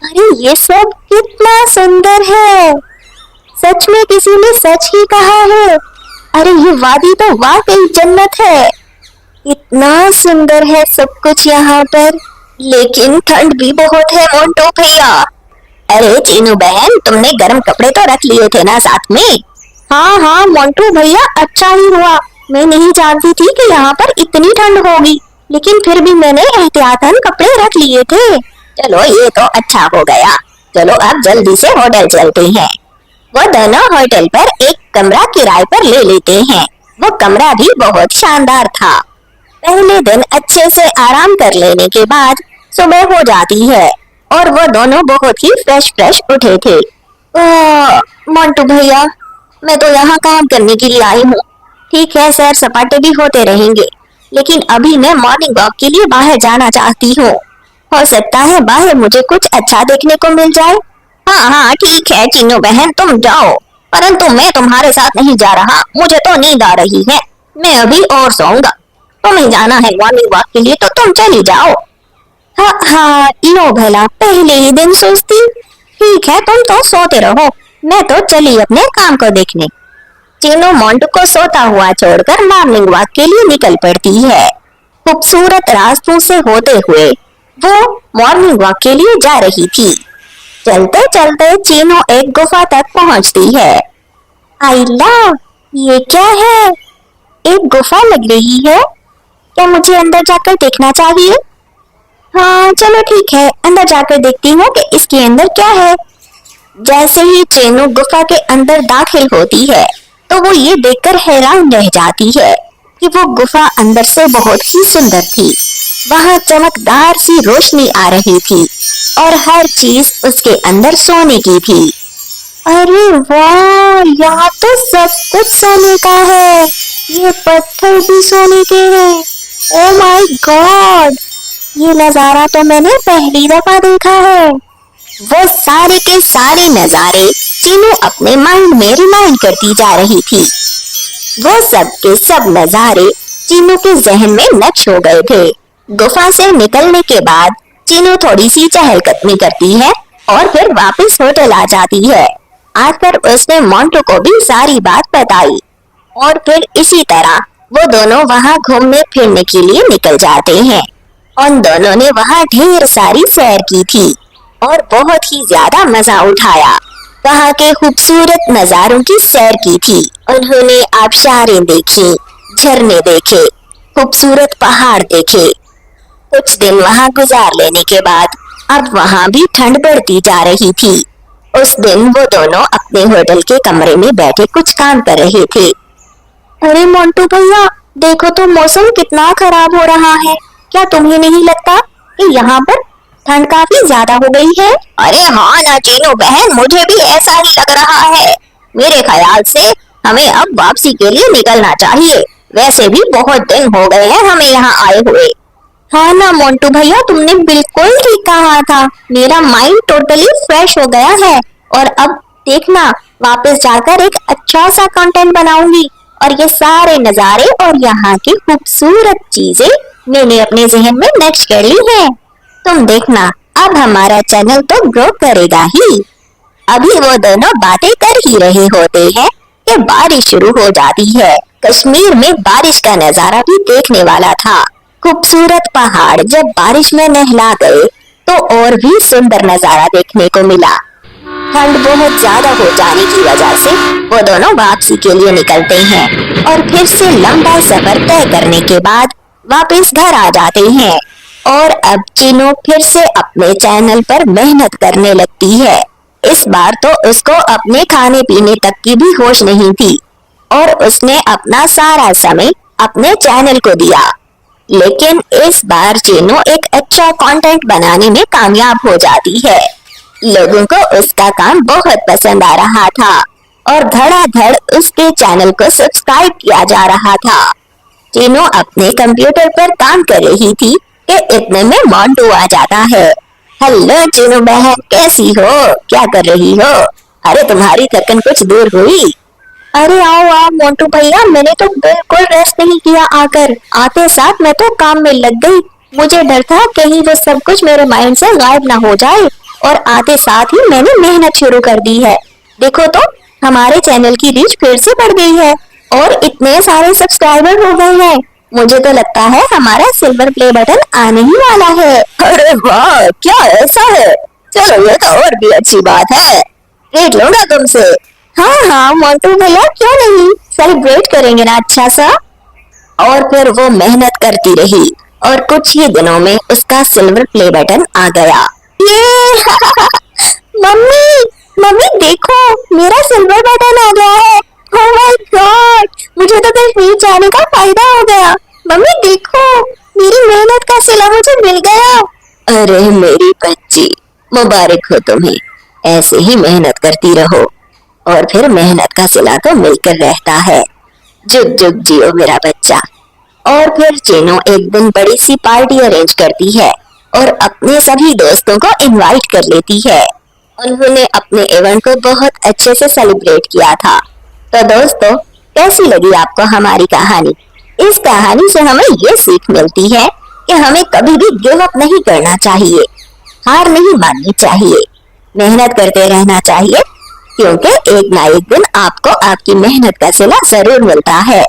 अरे ये सब कितना सुंदर है। सच में किसी ने सच ही कहा है। अरे ये वादी तो वाकई जन्नत है। इतना सुंदर है सब कुछ यहाँ पर, लेकिन ठंड भी बहुत है मोंटू भैया। अरे चीनू बहन, तुमने गर्म कपड़े तो रख लिए थे ना साथ में? हाँ मोंटू भैया, अच्छा ही हुआ। मैं नहीं जानती थी कि यहाँ पर इतनी ठंड होगी, लेकिन फिर भी मैंने एहतियातन कपड़े रख लिए थे। चलो ये तो अच्छा हो गया। चलो अब जल्दी से होटल चलते हैं। वो दोनों होटल पर एक कमरा किराए पर ले लेते हैं। वो कमरा भी बहुत शानदार था। पहले दिन अच्छे से आराम कर लेने के बाद सुबह हो जाती है और वो दोनों बहुत ही फ्रेश उठे थे। मोंटू भैया, मैं तो यहाँ काम करने के लिए आई हूँ। ठीक है, सैर सपाटे भी होते रहेंगे, लेकिन अभी मैं मॉर्निंग वॉक के लिए बाहर जाना चाहती हूँ। हो सकता है बाहर मुझे कुछ अच्छा देखने को मिल जाए। हाँ हाँ ठीक है चीनू बहन, तुम जाओ, परंतु मैं तुम्हारे साथ नहीं जा रहा। मुझे तो नींद आ रही है, मैं अभी और सोऊंगा। तुम्हें जाना है मॉर्निंग वॉक के लिए तो तुम चली जाओ। हाँ हाँ लो भला, पहले ही दिन सोचती। ठीक है तुम तो सोते रहो, मैं तो चली अपने काम को देखने। चीनू मोंटू को सोता हुआ छोड़कर मॉर्निंग वॉक के लिए निकल पड़ती है। खूबसूरत रास्तों से होते हुए वो मॉर्निंग वॉक के लिए जा रही थी। चलते चलते चीनू एक गुफा तक पहुंचती है। आइला, ये क्या है? एक गुफा लग रही है, क्या मुझे अंदर जाकर देखना चाहिए? हाँ चलो ठीक है, अंदर जाकर देखती हूँ कि इसके अंदर क्या है। जैसे ही चीनू गुफा के अंदर दाखिल होती है तो वो ये देखकर हैरान रह जाती है कि वो गुफा अंदर से बहुत ही सुंदर थी। वहाँ चमकदार सी रोशनी आ रही थी और हर चीज उसके अंदर सोने की थी। अरे वाह, यहाँ तो सब कुछ सोने का है। ये पत्थर भी सोने के हैं। ओ माय गॉड, ये नजारा तो मैंने पहली दफा देखा है। वो सारे के सारे नजारे चीनू अपने माइंड में रिमाइंड करती जा रही थी। वो सब के सब नजारे चीनू के जहन में नक्श हो गए थे। गुफा से निकलने के बाद चीनू थोड़ी सी चहलकदमी करती है और फिर वापस होटल आ जाती है। आकर उसने मोंटू को भी सारी बात बताई और फिर इसी तरह वो दोनों वहाँ घूमने फिरने के लिए निकल जाते हैं। उन दोनों ने वहाँ ढेर सारी सैर की थी और बहुत ही ज्यादा मजा उठाया। वहाँ के खूबसूरत नजारों की सैर की थी। उन्होंने आबशारें देखी, झरने देखे, खूबसूरत पहाड़ देखे। कुछ दिन वहाँ गुजार लेने के बाद अब वहाँ भी ठंड बढ़ती जा रही थी। उस दिन वो दोनों अपने होटल के कमरे में बैठे कुछ काम कर रहे थे। अरे मोंटू भैया, देखो तो मौसम कितना खराब हो रहा है। क्या तुम्हें नहीं लगता कि यहाँ पर ठंड काफी ज्यादा हो गई है? अरे हाँ ना चीनू बहन, मुझे भी ऐसा ही लग रहा है। मेरे ख्याल से हमें अब वापसी के लिए निकलना चाहिए। वैसे भी बहुत दिन हो गए हैं हमें यहाँ आए हुए। हाँ ना मोंटू भैया, तुमने बिल्कुल ठीक कहा था। मेरा माइंड टोटली फ्रेश हो गया है और अब देखना, वापस जाकर एक अच्छा सा कंटेंट बनाऊंगी और ये सारे नजारे और यहाँ की खूबसूरत चीजें मैंने अपने जहन में नक्श कर ली है। तुम देखना, अब हमारा चैनल तो ग्रो करेगा ही। अभी वो दोनों बातें कर ही रहे होते हैं कि बारिश शुरू हो जाती है। कश्मीर में बारिश का नजारा भी देखने वाला था। खूबसूरत पहाड़ जब बारिश में नहला गए तो और भी सुंदर नजारा देखने को मिला। ठंड बहुत ज्यादा हो जाने की वजह से वो दोनों वापसी के लिए निकलते हैं और फिर से लंबा सफर तय करने के बाद वापस घर आ जाते हैं। और अब चीनू फिर से अपने चैनल पर मेहनत करने लगती है। इस बार तो उसको अपने खाने पीने तक की भी होश नहीं थी और उसने अपना सारा समय अपने चैनल को दिया। लेकिन इस बार चीनू एक अच्छा कंटेंट बनाने में कामयाब हो जाती है। लोगों को उसका काम बहुत पसंद आ रहा था और धड़ाधड़ उसके चैनल को सब्सक्राइब किया जा रहा था। चीनू अपने कंप्यूटर पर काम कर रही थी कि इतने में मोंटू आ जाता है। हेलो चीनू बहन, कैसी हो? क्या कर रही हो? अरे तुम्हारी थकन कुछ दूर हुई? अरे आओ आओ मोंटू भैया, मैंने तो बिल्कुल रेस्ट नहीं किया। आते साथ मैं तो काम में लग गई। मुझे डर था कहीं वो सब कुछ मेरे माइंड से गायब ना हो जाए और आते साथ ही मैंने मेहनत शुरू कर दी है। देखो तो हमारे चैनल की रीच फिर से बढ़ गई है और इतने सारे सब्सक्राइबर हो गए हैं। मुझे तो लगता है हमारा सिल्वर प्ले बटन आने ही वाला है। अरे वाह, क्या ऐसा है? चलो ये तो और भी अच्छी बात है। ट्रीट लूंगा तुमसे। हाँ हाँ मोंटू भैया, क्यों नहीं, सेलिब्रेट करेंगे ना अच्छा सा। और फिर वो मेहनत करती रही और कुछ ही दिनों में उसका सिल्वर प्ले बटन आ गया ये मम्मी मम्मी देखो, मेरा सिल्वर बटन आ गया है। ओह माय गॉड, मुझे तो कश्मीर जाने का फायदा हो गया। मम्मी देखो, मेरी मेहनत का सिला मुझे मिल गया। अरे मेरी बच्ची, मुबारक हो तुम्हें। ऐसे ही मेहनत करती रहो और फिर मेहनत का सिला तो मिलकर रहता है। जुग जुग जियो मेरा बच्चा। और फिर चीनू एक दिन बड़ी सी पार्टी अरेंज करती है और अपने सभी दोस्तों को इनवाइट कर लेती है। उन्होंने अपने इवेंट को बहुत अच्छे से सेलिब्रेट किया था। तो दोस्तों, कैसी लगी आपको हमारी कहानी? इस कहानी से हमें ये सीख मिलती है कि हमें कभी भी गिव अप नहीं करना चाहिए, हार नहीं माननी चाहिए, मेहनत करते रहना चाहिए, क्योंकि एक ना एक दिन आपको आपकी मेहनत का सिला जरूर मिलता है।